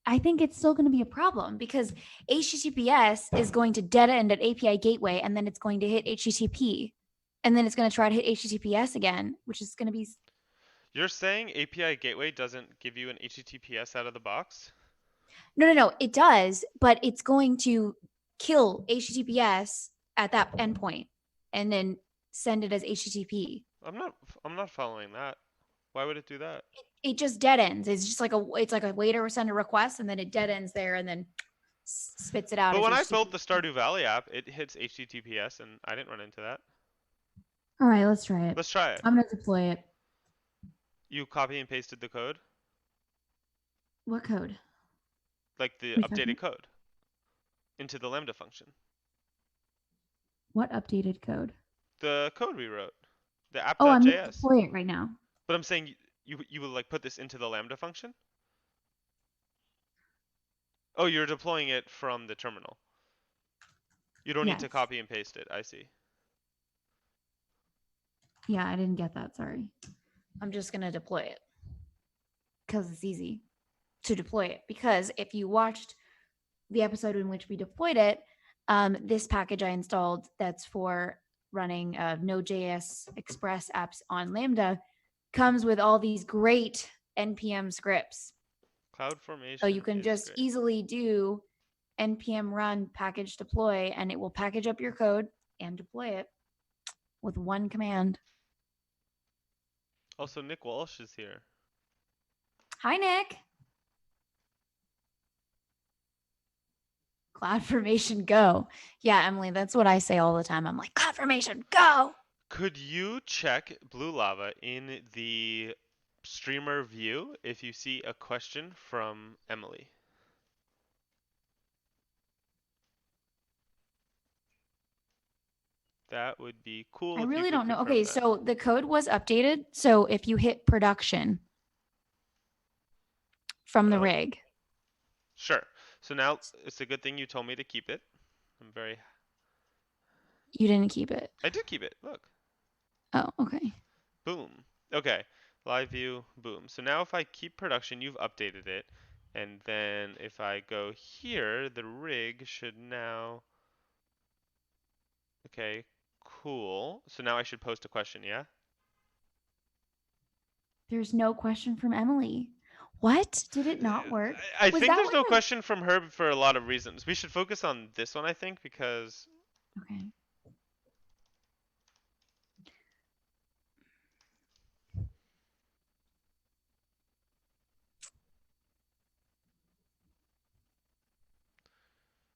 Speaker 2: I think it's still going to be a problem because HTTPS is going to dead end at API Gateway, and then it's going to hit HTTP, and then it's going to try to hit HTTPS again, which is going to be.
Speaker 1: You're saying API Gateway doesn't give you an HTTPS out of the box?
Speaker 2: No, it does, but it's going to kill HTTPS at that endpoint, and then send it as HTTP.
Speaker 1: I'm not following that. Why would it do that?
Speaker 2: It just dead ends. It's just like a waiter send a request, and then it dead ends there, and then spits it out.
Speaker 1: But when I built the Stardew Valley app, it hits HTTPS, and I didn't run into that.
Speaker 2: All right, let's try it.
Speaker 1: Let's try it.
Speaker 2: I'm gonna deploy it.
Speaker 1: You copy and pasted the code?
Speaker 2: What code?
Speaker 1: Like the updated code into the Lambda function.
Speaker 2: What updated code?
Speaker 1: The code we wrote. The app.js.
Speaker 2: Oh, I'm gonna deploy it right now.
Speaker 1: But I'm saying you will like put this into the Lambda function? Oh, you're deploying it from the terminal. You don't need to copy and paste it. I see.
Speaker 2: Yeah, I didn't get that. Sorry. I'm just going to deploy it because it's easy to deploy it. Because if you watched the episode in which we deployed it, this package I installed that's for running Node.js Express apps on Lambda comes with all these great NPM scripts.
Speaker 1: CloudFormation.
Speaker 2: So you can just easily do npm run package deploy, and it will package up your code and deploy it with one command.
Speaker 1: Also, Nick Walsh is here.
Speaker 2: Hi, Nick. CloudFormation, go. Yeah, Emily, that's what I say all the time. I'm like, CloudFormation, go.
Speaker 1: Could you check Blue Lava in the streamer view if you see a question from Emily? That would be cool
Speaker 2: I
Speaker 1: if you
Speaker 2: really
Speaker 1: could
Speaker 2: don't know.
Speaker 1: confirm
Speaker 2: Okay,
Speaker 1: that.
Speaker 2: so the code was updated. So if you hit production from the
Speaker 1: Oh,
Speaker 2: rig,
Speaker 1: sure. So now it's a good thing you told me to keep it. I'm very.
Speaker 2: you didn't keep it.
Speaker 1: I did keep it. Look.
Speaker 2: Oh, okay.
Speaker 1: Boom. Okay. Live view. Boom. So now if I keep production, you've updated it. And then if I go here, the rig should now. Okay. Cool. So now I should post a question, yeah?
Speaker 2: There's no question from Emily. What? Did it not work?
Speaker 1: I
Speaker 2: Was
Speaker 1: think
Speaker 2: that
Speaker 1: there's
Speaker 2: when
Speaker 1: no
Speaker 2: I...
Speaker 1: question from her for a lot of reasons. We should focus on this one, I think, because
Speaker 2: Okay.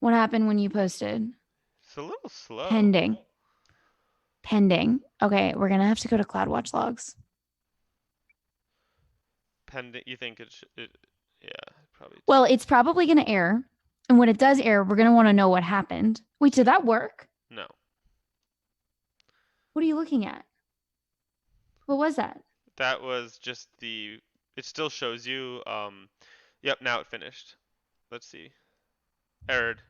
Speaker 2: What happened when you posted?
Speaker 1: it's a little slow.
Speaker 2: Pending. Pending. Okay, we're gonna have to go to CloudWatch logs.
Speaker 1: Pending. You think yeah, probably.
Speaker 2: Well, it's probably gonna error. And when it does error, we're gonna want to know what happened. Wait, did that work?
Speaker 1: No.
Speaker 2: What are you looking at? What was that?
Speaker 1: That was just the. It still shows you. Yep. Now it finished. Let's see. Errored.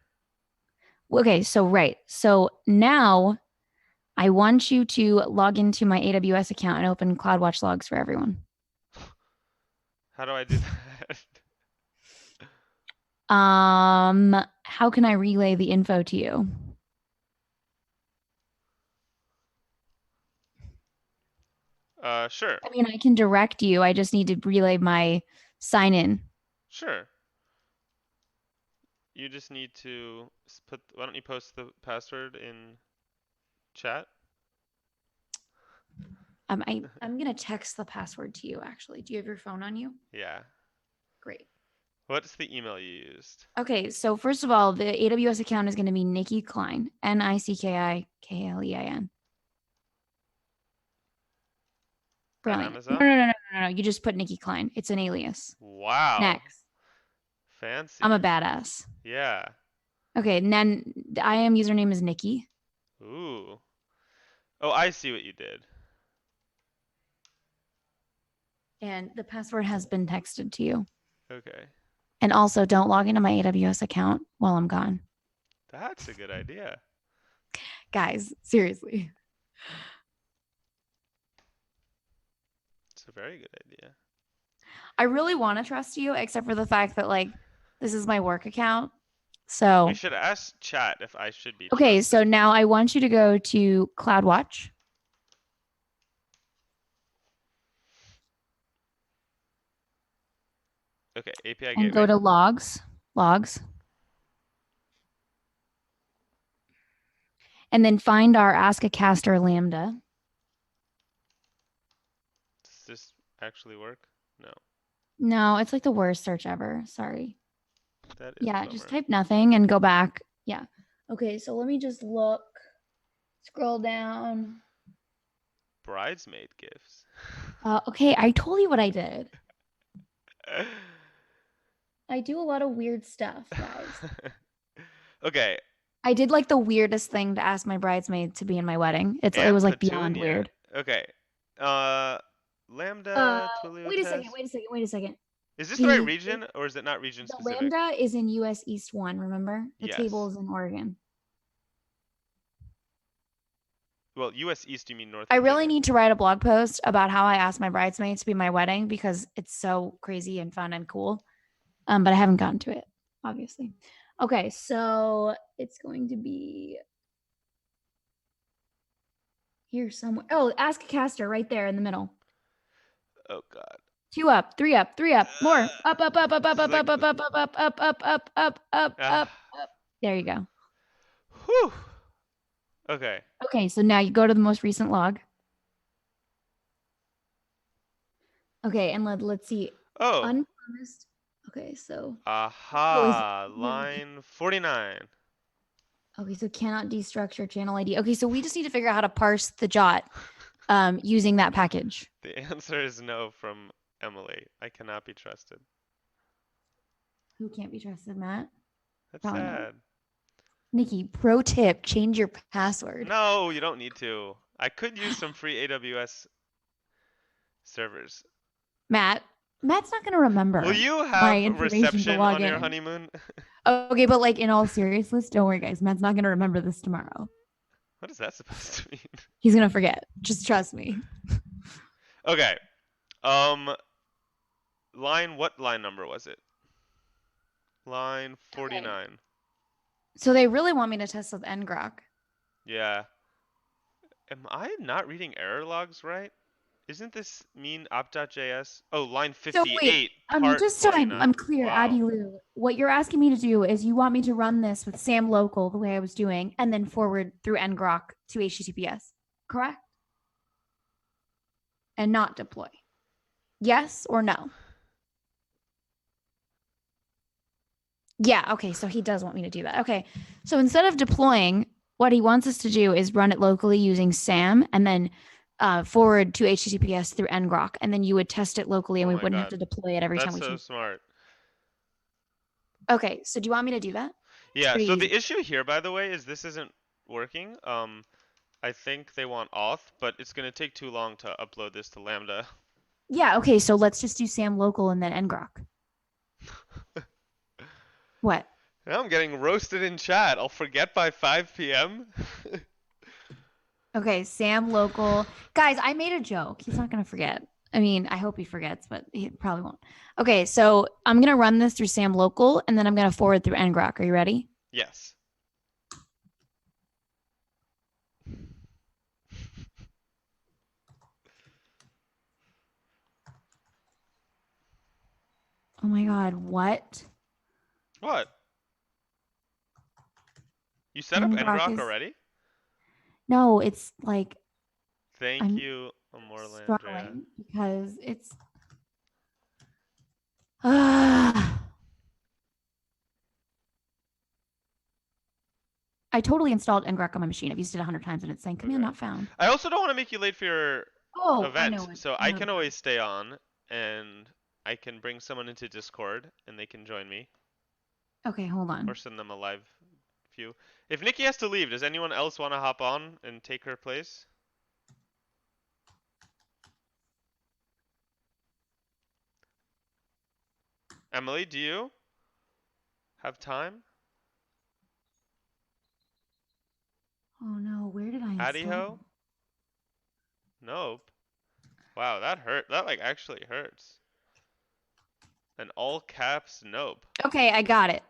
Speaker 2: Okay, so right. So now I want you to log into my AWS account and open CloudWatch logs for everyone.
Speaker 1: How do I do that?
Speaker 2: How can I relay the info to you?
Speaker 1: Sure.
Speaker 2: I mean, I can direct you. I just need to relay my sign in.
Speaker 1: Sure. You just need to put. Why don't you post the password in chat?
Speaker 2: I'm gonna text the password to you. Actually, do you have your phone on you?
Speaker 1: Yeah.
Speaker 2: Great.
Speaker 1: What's the email you used?
Speaker 2: Okay, so first of all, the AWS account is going to be Nikki Klein, NICKIKLEIN.
Speaker 1: At
Speaker 2: Brilliant. No,
Speaker 1: Amazon?
Speaker 2: no, no, no, no, no. You just put Nikki Klein. It's an alias.
Speaker 1: Wow.
Speaker 2: Next. I'm a
Speaker 1: Fancy.
Speaker 2: badass.
Speaker 1: Yeah.
Speaker 2: Okay, and then the IAM username is Nikki.
Speaker 1: Ooh. Oh, I see what you did.
Speaker 2: And the password has been texted to you.
Speaker 1: Okay.
Speaker 2: And also, don't log into my AWS account while I'm gone.
Speaker 1: That's a good idea.
Speaker 2: Guys, seriously.
Speaker 1: It's a very good idea.
Speaker 2: I really want to trust you, except for the fact that, like, this is my work account.
Speaker 1: We
Speaker 2: So,
Speaker 1: should ask chat if I should be
Speaker 2: okay, so
Speaker 1: trusted.
Speaker 2: now I want you to go to CloudWatch.
Speaker 1: Okay, API
Speaker 2: And go
Speaker 1: gateway.
Speaker 2: to logs, and then find our Ask a Caster Lambda.
Speaker 1: Does this actually work? No.
Speaker 2: No, it's like the worst search ever. Sorry.
Speaker 1: That is
Speaker 2: Yeah,
Speaker 1: a
Speaker 2: just
Speaker 1: bummer.
Speaker 2: type nothing and go back. Yeah. Okay, so let me just look. Scroll down.
Speaker 1: Bridesmaid gifts.
Speaker 2: Okay, I told you what I did. I do a lot of weird stuff, guys.
Speaker 1: Okay.
Speaker 2: I did like the weirdest thing to ask my bridesmaid to be in my wedding. It
Speaker 1: And
Speaker 2: was like beyond
Speaker 1: Petunia.
Speaker 2: weird.
Speaker 1: Okay. Lambda, Twilio
Speaker 2: Wait a
Speaker 1: test.
Speaker 2: second.
Speaker 1: Is this the right
Speaker 2: The
Speaker 1: region or is it not region
Speaker 2: the
Speaker 1: specific?
Speaker 2: Lambda is in US East 1, remember? The table
Speaker 1: Yes.
Speaker 2: is in Oregon.
Speaker 1: Well, US East, you mean North
Speaker 2: I
Speaker 1: Virginia.
Speaker 2: really need to write a blog post about how I asked my bridesmaids to be my wedding because it's so crazy and fun and cool. But I haven't gotten to it, obviously. Okay, so it's going to be here somewhere. Oh, Ask a Caster right there in the middle.
Speaker 1: Oh God.
Speaker 2: 2 up, 3 up, 3 up, more. Up.
Speaker 1: Ah.
Speaker 2: There you go.
Speaker 1: Whew. Okay.
Speaker 2: Okay, so now you go to the most recent log. Okay, and let's see.
Speaker 1: Oh.
Speaker 2: Unpromised. Okay, so
Speaker 1: Aha. Line 49.
Speaker 2: okay, so cannot destructure channel ID. Okay, so we just need to figure out how to parse the JOT using that package.
Speaker 1: The answer is no from Emily. I cannot be trusted.
Speaker 2: Who can't be trusted, Matt?
Speaker 1: That's
Speaker 2: Probably not.
Speaker 1: sad.
Speaker 2: Nikki, pro tip, change your password.
Speaker 1: No, you don't need to. I could use some free AWS servers.
Speaker 2: Matt's not gonna
Speaker 1: Will
Speaker 2: remember
Speaker 1: you
Speaker 2: my
Speaker 1: have
Speaker 2: information to
Speaker 1: reception
Speaker 2: log
Speaker 1: on your
Speaker 2: in.
Speaker 1: honeymoon?
Speaker 2: Okay, but like in all seriousness, don't worry, guys. Matt's not gonna remember this tomorrow.
Speaker 1: What is that supposed to mean?
Speaker 2: He's gonna forget. Just trust me.
Speaker 1: Okay. What line number was it? Line
Speaker 2: Okay.
Speaker 1: 49.
Speaker 2: So they really want me to test with ngrok.
Speaker 1: Yeah. Am I not reading error logs right? Isn't this mean app.js? Oh, line
Speaker 2: So wait,
Speaker 1: 58, part
Speaker 2: just so I'm
Speaker 1: 49.
Speaker 2: clear,
Speaker 1: Wow.
Speaker 2: Adilu, what you're asking me to do is you want me to run this with Sam local the way I was doing, and then forward through ngrok to HTTPS, correct? And not deploy. Yes or no? Yeah, okay, so he does want me to do that. Okay, so instead of deploying, what he wants us to do is run it locally using SAM and then forward to HTTPS through ngrok, and then you would test it locally and
Speaker 1: Oh
Speaker 2: we
Speaker 1: my
Speaker 2: wouldn't have
Speaker 1: God.
Speaker 2: to deploy it every time
Speaker 1: That's
Speaker 2: we
Speaker 1: so
Speaker 2: change.
Speaker 1: smart.
Speaker 2: Okay, so do you want me to do that? It's
Speaker 1: Yeah,
Speaker 2: pretty
Speaker 1: so
Speaker 2: easy.
Speaker 1: the issue here, by the way, is this isn't working. I think they want auth, but it's going to take too long to upload this to Lambda.
Speaker 2: Yeah, okay, so let's just do SAM local and then ngrok. What?
Speaker 1: Now I'm getting roasted in chat. I'll forget by 5 p.m.
Speaker 2: Okay, Sam local. Guys, I made a joke. He's not going to forget. I mean, I hope he forgets, but he probably won't. Okay, so I'm going to run this through Sam local and then I'm going to forward through ngrok. Are you ready?
Speaker 1: Yes.
Speaker 2: Oh my God, what?
Speaker 1: What? You set up
Speaker 2: ngrok
Speaker 1: ngrok
Speaker 2: is.
Speaker 1: already?
Speaker 2: No, it's like
Speaker 1: Thank
Speaker 2: I'm
Speaker 1: you, Amorlandria.
Speaker 2: struggling because it's. I totally installed ngrok on my machine. I've used it 100 times and it's saying command
Speaker 1: Okay.
Speaker 2: not found.
Speaker 1: I also don't want to make you late for your
Speaker 2: Oh, I know
Speaker 1: event,
Speaker 2: it.
Speaker 1: so
Speaker 2: I
Speaker 1: I
Speaker 2: know
Speaker 1: can
Speaker 2: the
Speaker 1: always stay on and I can bring someone into Discord and they can join me
Speaker 2: Okay, hold
Speaker 1: or
Speaker 2: on.
Speaker 1: send them a live view. If Nikki has to leave, does anyone else want to hop on and take her place? Emily, do you have time?
Speaker 2: Oh no, where did I install?
Speaker 1: Addyho? Nope. Wow, that hurt. That like actually hurts. An all caps nope.
Speaker 2: Okay, I got it.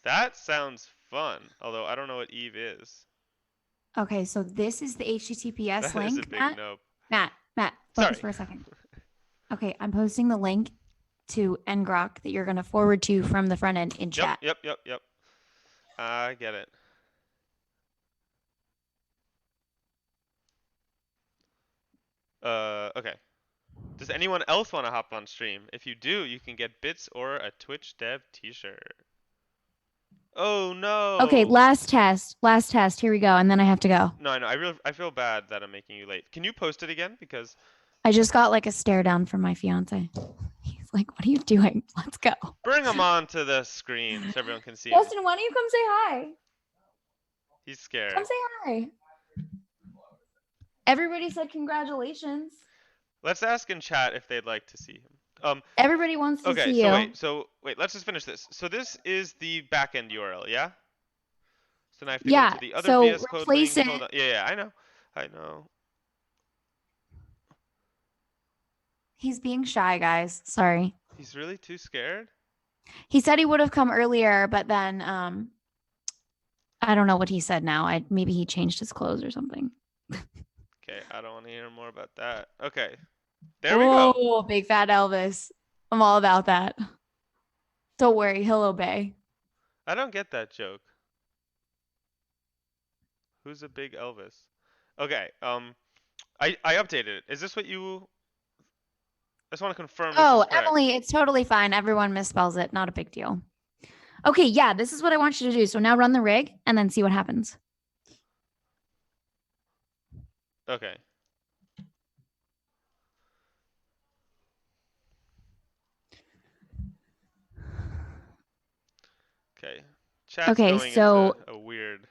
Speaker 1: That sounds fun. Although I don't know what Eve is.
Speaker 2: Okay, so this is the HTTPS
Speaker 1: That is a
Speaker 2: link,
Speaker 1: big nope.
Speaker 2: Matt, focus
Speaker 1: Sorry.
Speaker 2: for a second. Okay, I'm posting the link to ngrok that you're going to forward to from the front end in
Speaker 1: Yep,
Speaker 2: chat.
Speaker 1: yep, yep, yep. I get it. Okay. Does anyone else want to hop on stream? If you do, you can get bits or a Twitch dev t-shirt. Oh
Speaker 2: Okay,
Speaker 1: no.
Speaker 2: last test. Last test. Here we go, and then I have to go.
Speaker 1: No, I know. I feel bad that I'm making you late. Can you post it again? Because
Speaker 2: I just got like a stare down from my fiance. He's like, "What are you doing? Let's go."
Speaker 1: bring him on to the screen so everyone can see him.
Speaker 2: Justin, why don't you come say hi?
Speaker 1: He's scared.
Speaker 2: Come say hi. Everybody said congratulations.
Speaker 1: Let's ask in chat if they'd like to see him.
Speaker 2: Everybody wants to
Speaker 1: Okay,
Speaker 2: see you.
Speaker 1: so wait, let's just finish this. So this is the backend URL, yeah? So now I have to go
Speaker 2: Yeah,
Speaker 1: to the other
Speaker 2: so
Speaker 1: VS Code
Speaker 2: replace
Speaker 1: link.
Speaker 2: it.
Speaker 1: Hold on. Yeah, I know. I know.
Speaker 2: He's being shy, guys. Sorry.
Speaker 1: He's really too scared?
Speaker 2: He said he would have come earlier, but then I don't know what he said now. Maybe he changed his clothes or something.
Speaker 1: Okay, I don't want to hear more about that. Okay. There we go.
Speaker 2: Oh, big fat Elvis. I'm all about that. Don't worry, he'll obey.
Speaker 1: I don't get that joke. Who's a big Elvis? Okay, I updated it. Is this what you I just want to confirm this
Speaker 2: Oh,
Speaker 1: is correct.
Speaker 2: Emily, it's totally fine. Everyone misspells it. Not a big deal. Okay, yeah, this is what I want you to do. So now run the rig and then see what happens.
Speaker 1: Okay. Okay. Chat's
Speaker 2: Okay,
Speaker 1: going into
Speaker 2: so
Speaker 1: a weird.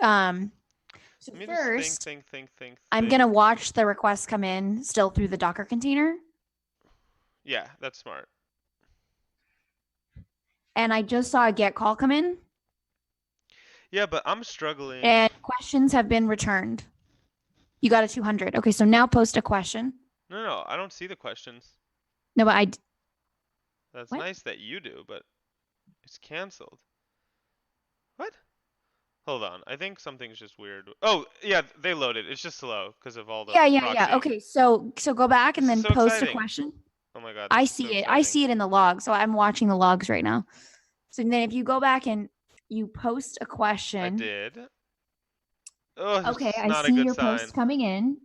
Speaker 2: so
Speaker 1: Let me just
Speaker 2: first
Speaker 1: think.
Speaker 2: I'm gonna watch the request come in still through the Docker container.
Speaker 1: Yeah, that's smart.
Speaker 2: And I just saw a get call come in.
Speaker 1: Yeah, but I'm struggling.
Speaker 2: And questions have been returned. You got a 200. Okay, so now post a question.
Speaker 1: No, I don't see the questions.
Speaker 2: No, but
Speaker 1: That's
Speaker 2: what?
Speaker 1: nice that you do, but it's canceled. What? Hold on. I think something's just weird. Oh, yeah, they loaded. It's just slow because of all the
Speaker 2: Yeah.
Speaker 1: proxying.
Speaker 2: Okay, so go back and
Speaker 1: This is
Speaker 2: then
Speaker 1: so
Speaker 2: post a
Speaker 1: exciting.
Speaker 2: question.
Speaker 1: Oh my god,
Speaker 2: I
Speaker 1: this is so
Speaker 2: see it. I
Speaker 1: exciting.
Speaker 2: see it in the log. So I'm watching the logs right now. So then if you go back and you post a question.
Speaker 1: I did. Oh, this
Speaker 2: Okay,
Speaker 1: is
Speaker 2: I
Speaker 1: not a
Speaker 2: see
Speaker 1: good
Speaker 2: your
Speaker 1: sign.
Speaker 2: post coming in.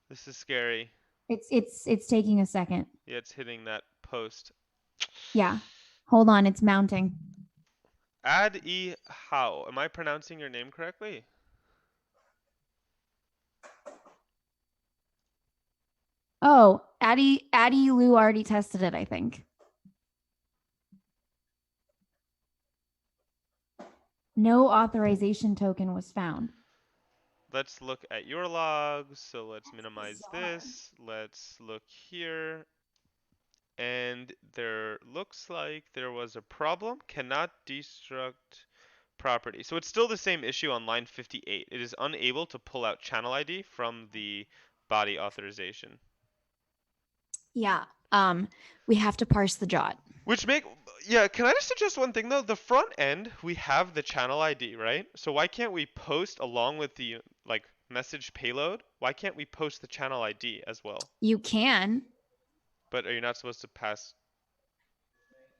Speaker 1: This is scary.
Speaker 2: It's taking a second.
Speaker 1: Yeah, it's hitting that post.
Speaker 2: Yeah. Hold on, it's mounting.
Speaker 1: Ad E How. Am I pronouncing your name correctly?
Speaker 2: Oh, Addie Lou already tested it, I think. No authorization token was found.
Speaker 1: Let's look at your logs. So let's minimize
Speaker 2: Bizarre.
Speaker 1: this. Let's look here. And there looks like there was a problem. Cannot destruct property. So it's still the same issue on line 58. It is unable to pull out channel ID from the body authorization.
Speaker 2: Yeah. We have to parse the jot.
Speaker 1: Yeah, can I just suggest one thing though? The front end, we have the channel ID, right? So why can't we post along with the like message payload? Why can't we post the channel ID as well?
Speaker 2: You can.
Speaker 1: But are you not supposed to pass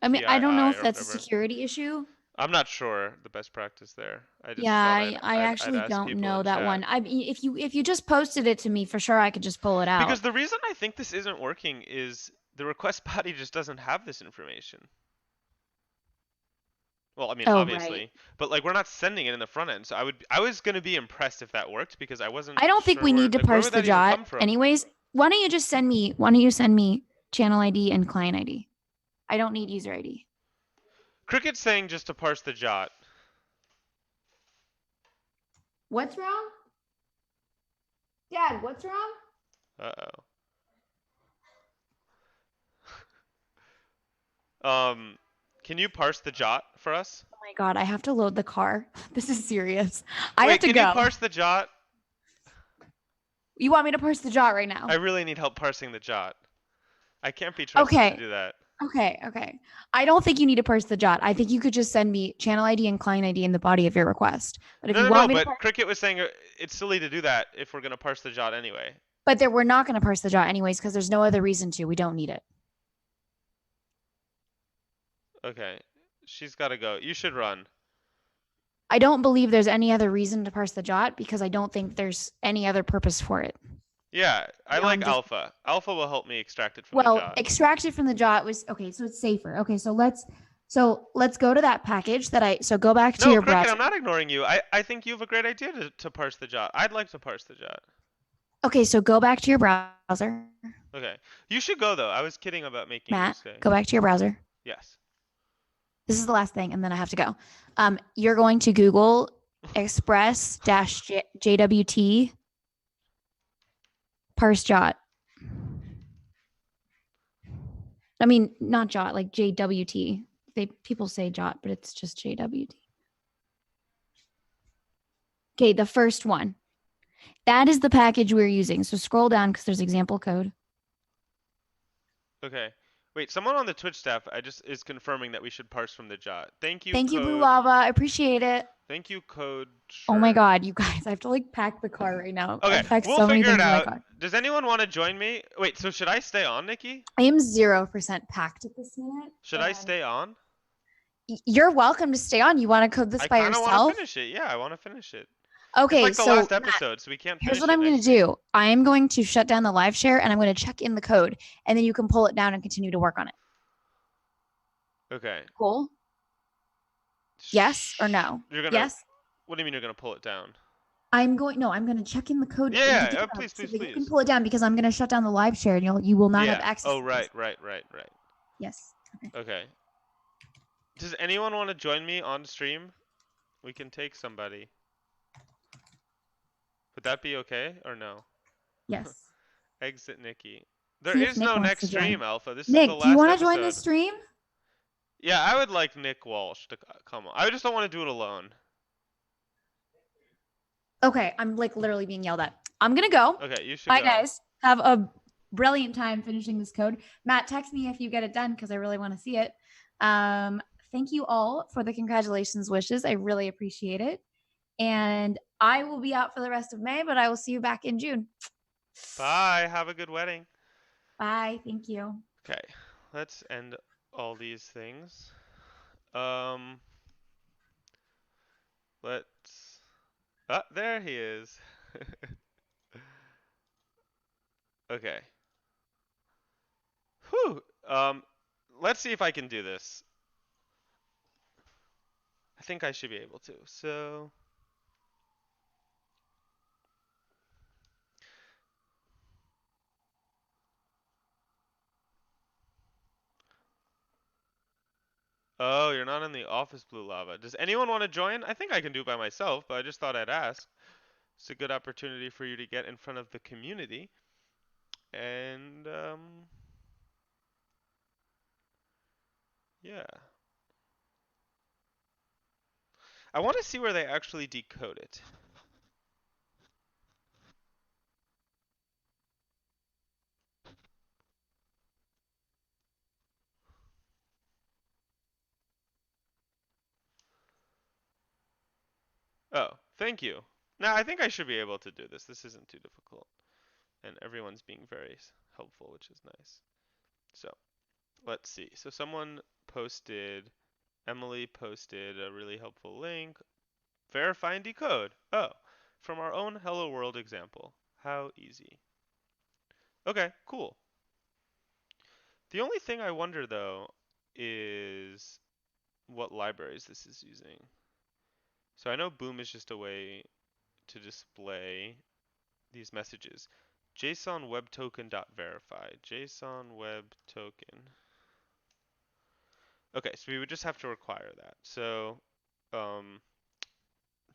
Speaker 2: I mean, I don't know
Speaker 1: PII
Speaker 2: if
Speaker 1: or
Speaker 2: that's a
Speaker 1: whatever?
Speaker 2: security issue.
Speaker 1: I'm not sure the best practice there. I just
Speaker 2: Yeah,
Speaker 1: thought
Speaker 2: I
Speaker 1: I'd
Speaker 2: actually
Speaker 1: ask
Speaker 2: don't
Speaker 1: people
Speaker 2: know
Speaker 1: in
Speaker 2: that
Speaker 1: chat.
Speaker 2: one. I mean, if you just posted it to me, for sure I could just pull it out.
Speaker 1: Because the reason I think this isn't working is the request body just doesn't have this information. Well, I mean,
Speaker 2: Oh,
Speaker 1: obviously,
Speaker 2: right.
Speaker 1: but like we're not sending it in the front end. So I was gonna be impressed if that worked because I wasn't
Speaker 2: I don't think
Speaker 1: sure
Speaker 2: we need to
Speaker 1: where
Speaker 2: parse
Speaker 1: would
Speaker 2: the
Speaker 1: that even
Speaker 2: jot
Speaker 1: come from?
Speaker 2: anyways. Why don't you send me channel ID and client ID? I don't need user ID.
Speaker 1: Cricket's saying just to parse the jot.
Speaker 2: What's wrong? Dad, what's wrong?
Speaker 1: Uh-oh. Can you parse the jot for us?
Speaker 2: Oh my god, I have to load the car. This is serious. I have
Speaker 1: Wait,
Speaker 2: to
Speaker 1: can you
Speaker 2: go.
Speaker 1: parse the jot?
Speaker 2: You want me to parse the jot right now?
Speaker 1: I really need help parsing the jot. I can't be trusted to do that.
Speaker 2: Okay. I don't think you need to parse the jot. I think you could just send me channel ID and client ID in the body of your request. But if you want
Speaker 1: No,
Speaker 2: me to
Speaker 1: but Cricket was saying it's silly to do that if we're gonna parse the jot anyway.
Speaker 2: but we're not going to parse the jot anyways because there's no other reason to. We don't need it.
Speaker 1: Okay, she's gotta go. You should run.
Speaker 2: I don't believe there's any other reason to parse the jot because I don't think there's any other purpose for it.
Speaker 1: Yeah, I like
Speaker 2: just
Speaker 1: alpha. Alpha will help me extract it from the jot.
Speaker 2: extract it from the jot was okay, so it's safer. Okay, so let's go to that package go back to your
Speaker 1: Cricket,
Speaker 2: browser.
Speaker 1: I'm not ignoring you. I think you have a great idea to parse the jot. I'd like to parse the jot.
Speaker 2: Okay, so go back to your browser.
Speaker 1: Okay. You should go though. I was kidding about making you
Speaker 2: Matt,
Speaker 1: stay.
Speaker 2: go back to your browser.
Speaker 1: Yes.
Speaker 2: This is the last thing, and then I have to go. You're going to Google express-jwt parse jot. I mean, not jot, like JWT. People say jot, but it's just JWT. Okay, the first one. That is the package we're using. So scroll down because there's example code.
Speaker 1: Okay. Wait, someone on the Twitch staff is confirming that we should parse from the jot. Thank you,
Speaker 2: Thank you, Blue
Speaker 1: Code.
Speaker 2: Lava. I appreciate it.
Speaker 1: Thank you, Code.
Speaker 2: Sure. Oh my god, you guys, I have to like pack the car right now.
Speaker 1: Okay,
Speaker 2: we'll figure it out.
Speaker 1: Does anyone want to join me? Wait, so should I stay on, Nikki?
Speaker 2: I am 0% packed at this minute.
Speaker 1: Should I stay on?
Speaker 2: You're welcome to stay on. You want to code this by yourself?
Speaker 1: I kind of want to finish it. Yeah, I want to finish it.
Speaker 2: Okay,
Speaker 1: it's like the last episode, so we can't finish it.
Speaker 2: Here's what I'm going to do. I am going to shut down the live share, and I'm going to check in the code, and then you can pull it down and continue to work on it.
Speaker 1: Okay.
Speaker 2: Cool? Yes or no? Yes?
Speaker 1: What do you mean you're going to pull it down?
Speaker 2: I'm going to check in the code.
Speaker 1: Yeah, please.
Speaker 2: You can pull it down because I'm going to shut down the live share, and you will not have access.
Speaker 1: Oh, right.
Speaker 2: Yes.
Speaker 1: Okay. Does anyone want to join me on stream? We can take somebody. Would that be okay or no?
Speaker 2: Yes.
Speaker 1: Exit Nikki. There
Speaker 2: See if
Speaker 1: is
Speaker 2: Nick
Speaker 1: no
Speaker 2: wants
Speaker 1: next
Speaker 2: to join.
Speaker 1: stream, Alpha. This is the
Speaker 2: Nick, do you
Speaker 1: last
Speaker 2: want to join the
Speaker 1: episode.
Speaker 2: stream?
Speaker 1: Yeah, I would like Nick Walsh to come on. I just don't want to do it alone.
Speaker 2: Okay, I'm like literally being yelled at. I'm gonna go.
Speaker 1: Okay, you should
Speaker 2: Bye,
Speaker 1: go.
Speaker 2: guys. Have a brilliant time finishing this code. Matt, text me if you get it done because I really want to see it. Thank you all for the congratulations wishes. I really appreciate it. And I will be out for the rest of May, but I will see you back in June.
Speaker 1: Bye. Have a good wedding.
Speaker 2: Bye. Thank you.
Speaker 1: Okay, let's end all these things. Um, let's. Ah, there he is. Okay. Whew. Let's see if I can do this. I think I should be able to. So. Oh, you're not in the office, Blue Lava. Does anyone want to join? I think I can do it by myself, but I just thought I'd ask. It's a good opportunity for you to get in front of the community. And, yeah. I want to see where they actually decode it. Oh, thank you. Now, I think I should be able to do this. This isn't too difficult. And everyone's being very helpful, which is nice. So, let's see. So Emily posted a really helpful link. Verify and decode. Oh, from our own Hello World example. How easy. Okay, cool. The only thing I wonder though is what libraries this is using. So I know Boom is just a way to display these messages. JSON web token.verify. JSON web token. Okay, so we would just have to require that. So, um,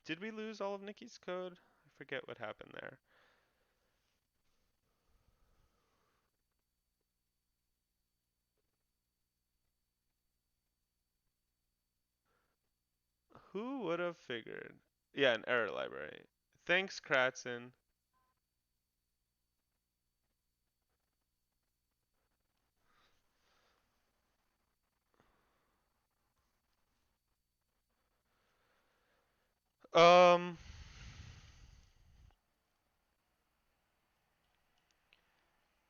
Speaker 1: did we lose all of Nikki's code? I forget what happened there. Who would have figured? Yeah, an error library. Thanks, Kratzen. Um,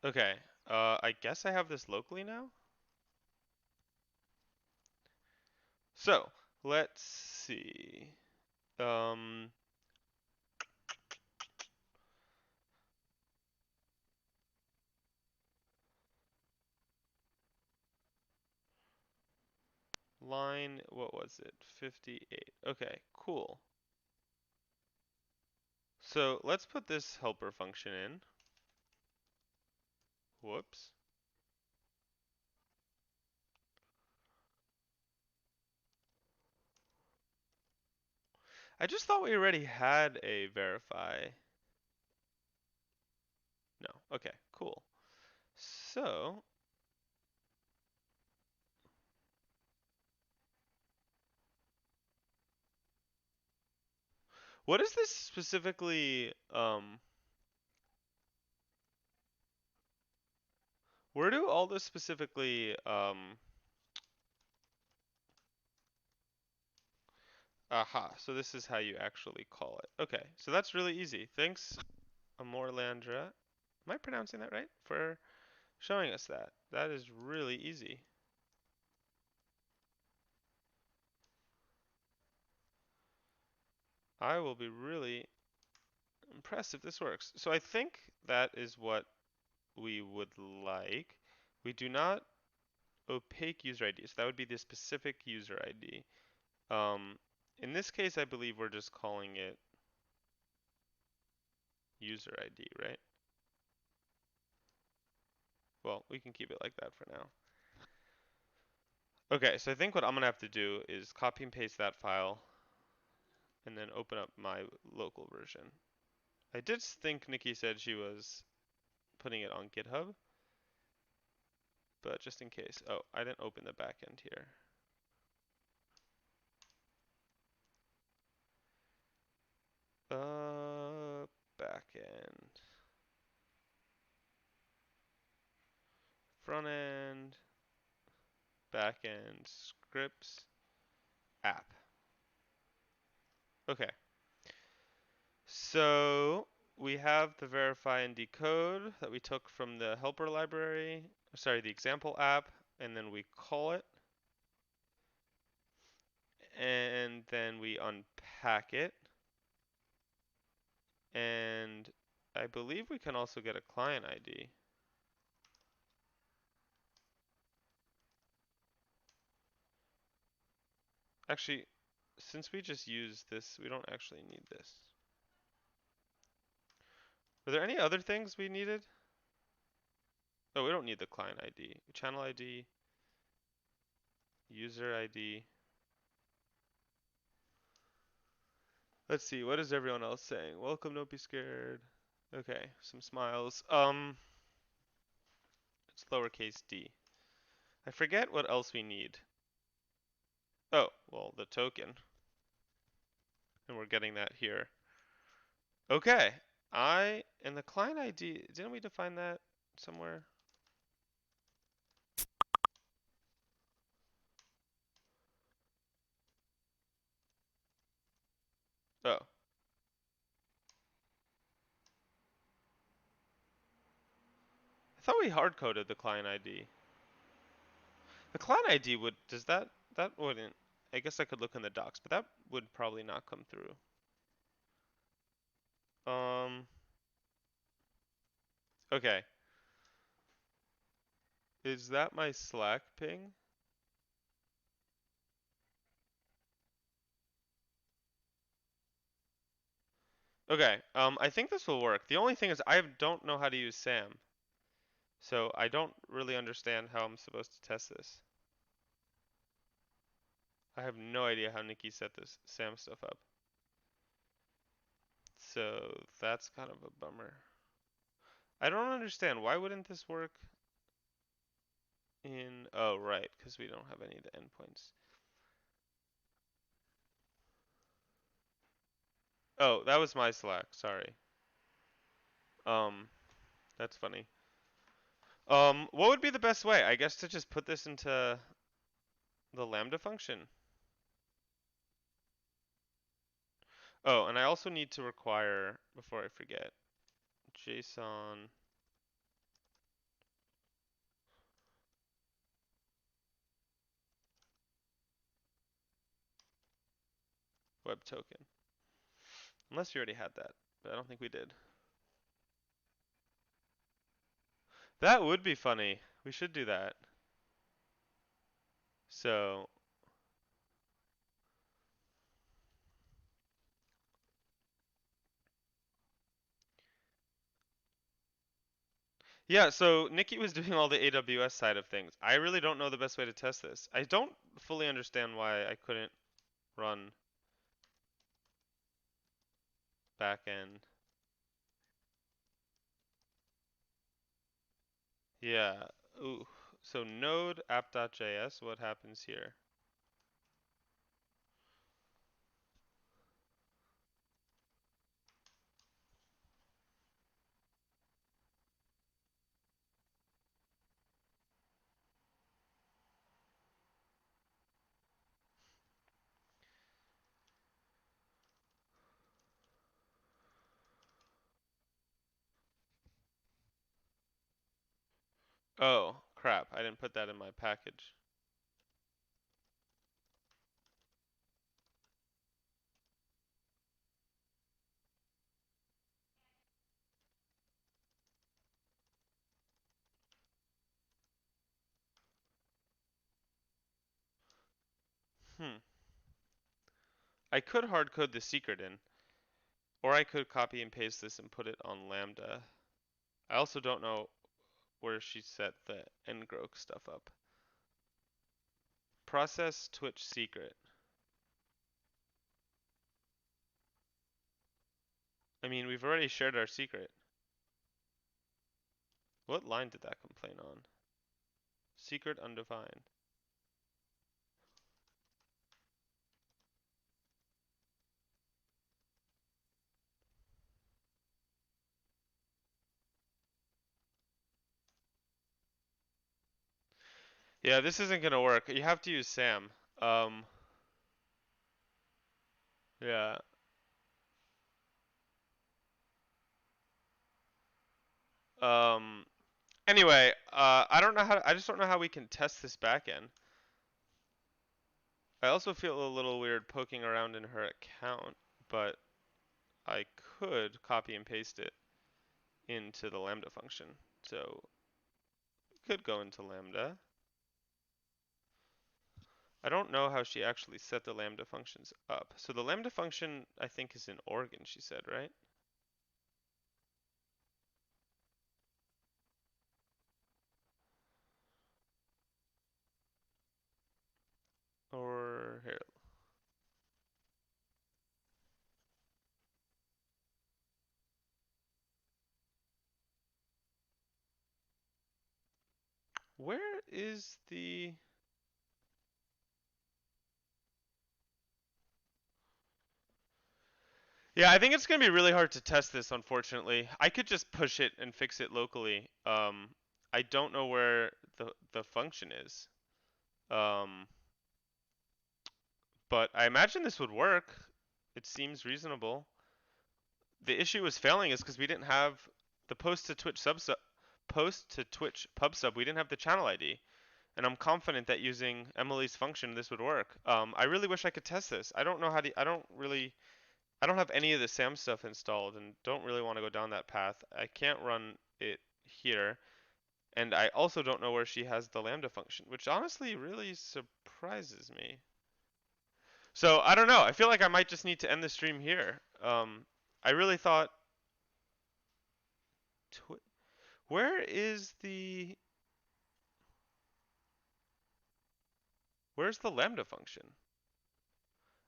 Speaker 1: okay. I guess I have this locally now. So, let's see. Um, line, what was it? 58. Okay, cool. So, let's put this helper function in. Whoops. I just thought we already had a verify. No. Okay, cool. So, what is this specifically, where do all this specifically, aha, so this is how you actually call it. Okay, so that's really easy. Thanks, Amorlandra. Am I pronouncing that right? For showing us that. That is really easy. I will be really impressed if this works. So I think that is what we would like. We do not opaque user ID, so that would be the specific user ID. Um, in this case, I believe we're just calling it user ID, right? Well, we can keep it like that for now. Okay, so I think what I'm gonna have to do is copy and paste that file and then open up my local version. I did think Nikki said she was putting it on GitHub, but just in case. Oh, I didn't open the backend here. Backend, front end, backend, scripts, app. Okay, so we have the verify and decode that we took from the helper library, sorry, the example app, and then we call it, and then we unpack it, and I believe we can also get a client ID. Actually, since we just used this, we don't actually need this. Were there any other things we needed? Oh, we don't need the client ID. Channel ID, user ID. Let's see, what is everyone else saying? Welcome, don't be scared. Okay, some smiles. It's lowercase d. I forget what else we need. Oh, well, the token. And we're getting that here. Okay, and the client ID, didn't we define that somewhere? Oh. I thought we hard-coded the client ID. The client ID that wouldn't, I guess I could look in the docs, but that would probably not come through. Okay. Is that my Slack ping? Okay, I think this will work. The only thing is I don't know how to use SAM. So I don't really understand how I'm supposed to test this. I have no idea how Nikki set this SAM stuff up. So that's kind of a bummer. I don't understand. Why wouldn't this work in, oh, right, because we don't have any of the endpoints. Oh, that was my Slack, sorry. Um, that's funny. What would be the best way? I guess to just put this into the Lambda function. Oh, and I also need to require, before I forget, JSON web token. Unless we already had that, but I don't think we did. That would be funny. We should do that. So, yeah, so Nikki was doing all the AWS side of things. I really don't know the best way to test this. I don't fully understand why I couldn't run backend. Yeah. Ooh. So node app.js, what happens here? Oh, crap. I didn't put that in my package. Hmm. I could hard code the secret in, or I could copy and paste this and put it on Lambda. I also don't know where she set the ngrok stuff up. process Twitch secret. I mean, we've already shared our secret. What line did that complain on? Secret undefined. Yeah, this isn't gonna work. You have to use Sam. Um, yeah. Um, anyway, I don't know how, I just don't know how we can test this backend. I also feel a little weird poking around in her account, but I could copy and paste it into the Lambda function. So, could go into Lambda. I don't know how she actually set the Lambda functions up. So the Lambda function, I think, is in Oregon, she said, right? Or here. Where is the... Yeah, I think it's going to be really hard to test this, unfortunately. I could just push it and fix it locally. I don't know where the function is. Um, but I imagine this would work. It seems reasonable. The issue was failing is because we didn't have the post to Twitch PubSub. We didn't have the channel ID. And I'm confident that using Emily's function, this would work. I really wish I could test this. I don't know how to, I don't have any of the SAM stuff installed and don't really want to go down that path. I can't run it here. And I also don't know where she has the Lambda function, which honestly really surprises me. So I don't know. I feel like I might just need to end the stream here. I really thought, where is where's the Lambda function?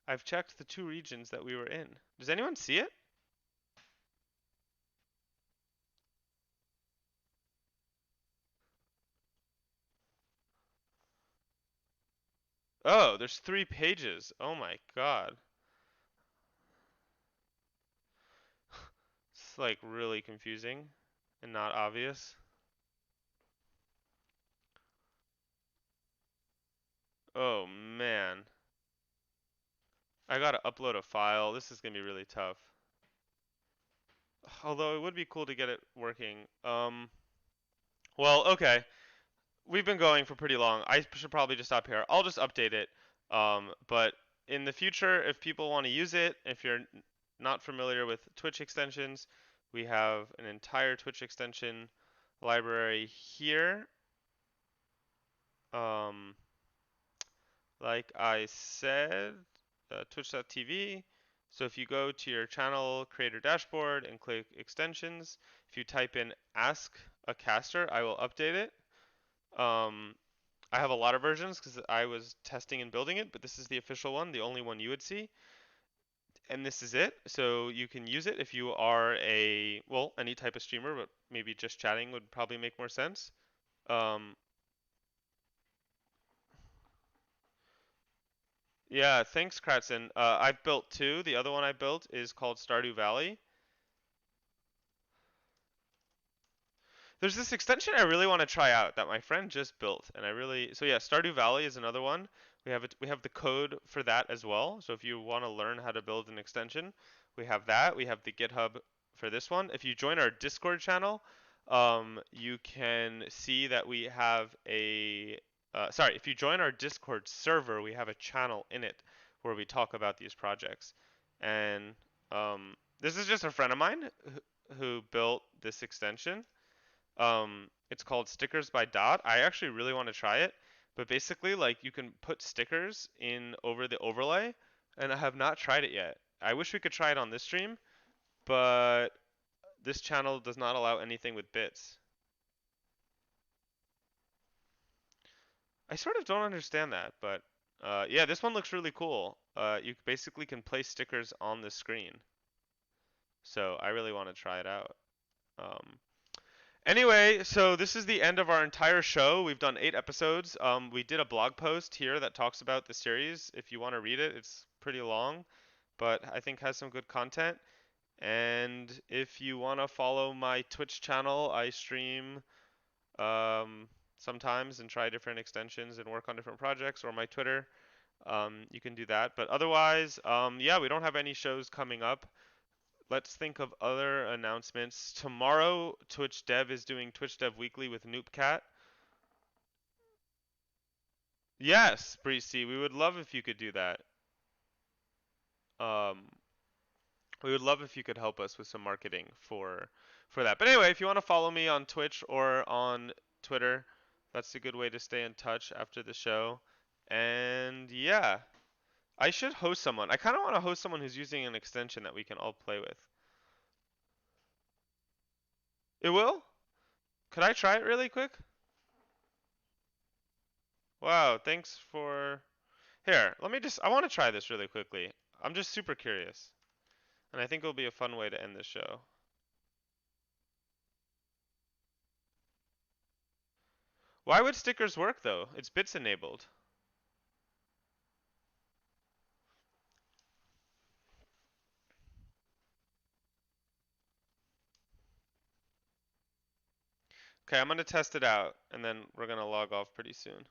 Speaker 1: I've checked the two regions that we were in. Does anyone see it? Oh, there's 3 pages. Oh my god. It's like really confusing and not obvious. Oh man. I gotta upload a file. This is gonna be really tough. Although it would be cool to get it working. Well, okay. We've been going for pretty long. I should probably just stop here. I'll just update it. But in the future, if people want to use it, if you're not familiar with Twitch extensions, we have an entire Twitch extension library here. Um, like I said, twitch.tv. So if you go to your channel creator dashboard and click extensions, if you type in ask a caster, I will update it. I have a lot of versions because I was testing and building it, but this is the official one, the only one you would see. And this is it. So you can use it if you are well, any type of streamer, but maybe just chatting would probably make more sense. Um, yeah, thanks, Kratzen. I've built two. The other one I built is called Stardew Valley. There's this extension I really want to try out that my friend just built, and so yeah, Stardew Valley is another one. We have the code for that as well. So if you want to learn how to build an extension, we have that. We have the GitHub for this one. If you join our Discord channel, you can see that we have sorry, if you join our Discord server, we have a channel in it where we talk about these projects. And this is just a friend of mine who built this extension. It's called Stickers by Dot. I actually really want to try it, but basically, like, you can put stickers in over the overlay, and I have not tried it yet. I wish we could try it on this stream, but this channel does not allow anything with bits. I sort of don't understand that, but Yeah, this one looks really cool. You basically can place stickers on the screen. So I really want to try it out. Um, Anyway, so this is the end of our entire show. We've done 8 episodes. We did a blog post here that talks about the series. If you want to read it, it's pretty long, but I think has some good content. And if you want to follow my Twitch channel, I stream sometimes and try different extensions and work on different projects, or my Twitter. You can do that. But otherwise, yeah, we don't have any shows coming up. Let's think of other announcements. Tomorrow, Twitch Dev is doing Twitch Dev Weekly with Noopcat. Yes, Breezy, we would love if you could do that. Um, we would love if you could help us with some marketing for that. But anyway, if you want to follow me on Twitch or on Twitter, that's a good way to stay in touch after the show. And yeah, I should host someone. I kind of want to host someone who's using an extension that we can all play with. It will? Could I try it really quick? Wow, thanks for... Here, let me just... I want to try this really quickly. I'm just super curious. And I think it'll be a fun way to end this show. Why would stickers work, though? It's bits enabled. Okay, I'm going to test it out, and then we're going to log off pretty soon.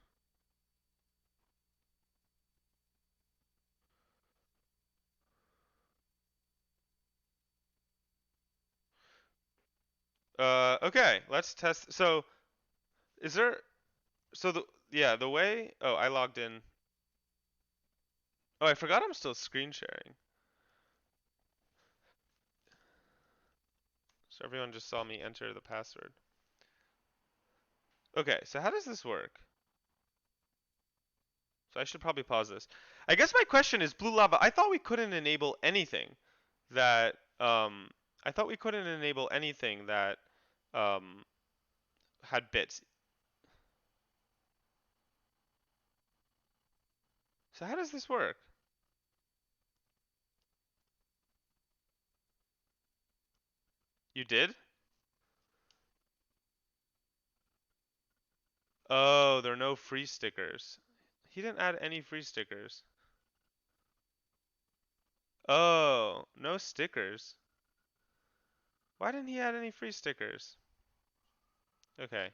Speaker 1: Okay, let's test. So, is there... So, yeah, the way... Oh, I logged in. Oh, I forgot I'm still screen sharing. So everyone just saw me enter the password. Okay, so how does this work? So I should probably pause this. I guess my question is, Blue Lava, I thought we couldn't enable anything that, I thought we couldn't enable anything that, um, had bits. So how does this work? You did? Oh, there are no free stickers. He didn't add any free stickers. Oh, no stickers. Why didn't he add any free stickers? Okay,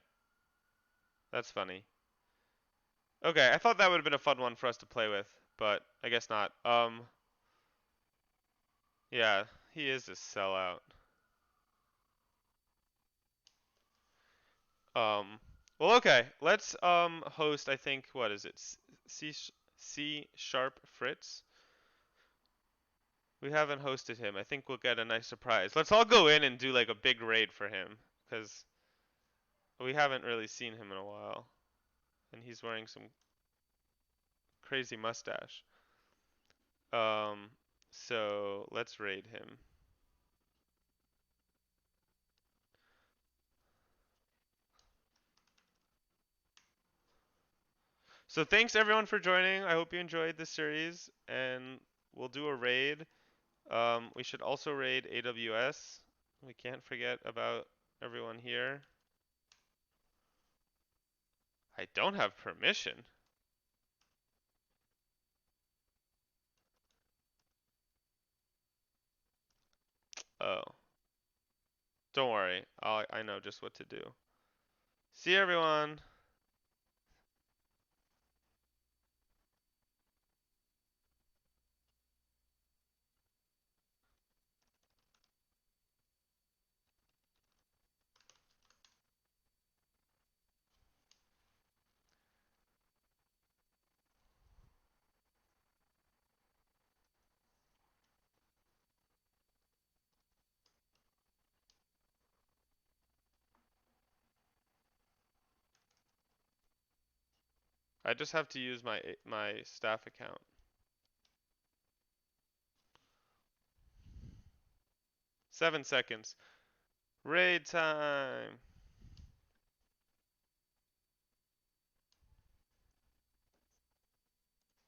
Speaker 1: that's funny. Okay, I thought that would have been a fun one for us to play with, but I guess not. Yeah, he is a sellout. Um, well, okay, let's host. I think what is it? C Sharp Fritz. We haven't hosted him. I think we'll get a nice surprise. Let's all go in and do like a big raid for him, because we haven't really seen him in a while, and he's wearing some crazy mustache. Um, so let's raid him. So thanks everyone for joining. I hope you enjoyed this series, and we'll do a raid. We should also raid AWS. We can't forget about everyone here. I don't have permission. Oh, don't worry. I know just what to do. See you, everyone. I just have to use my staff account. 7 seconds. Raid time.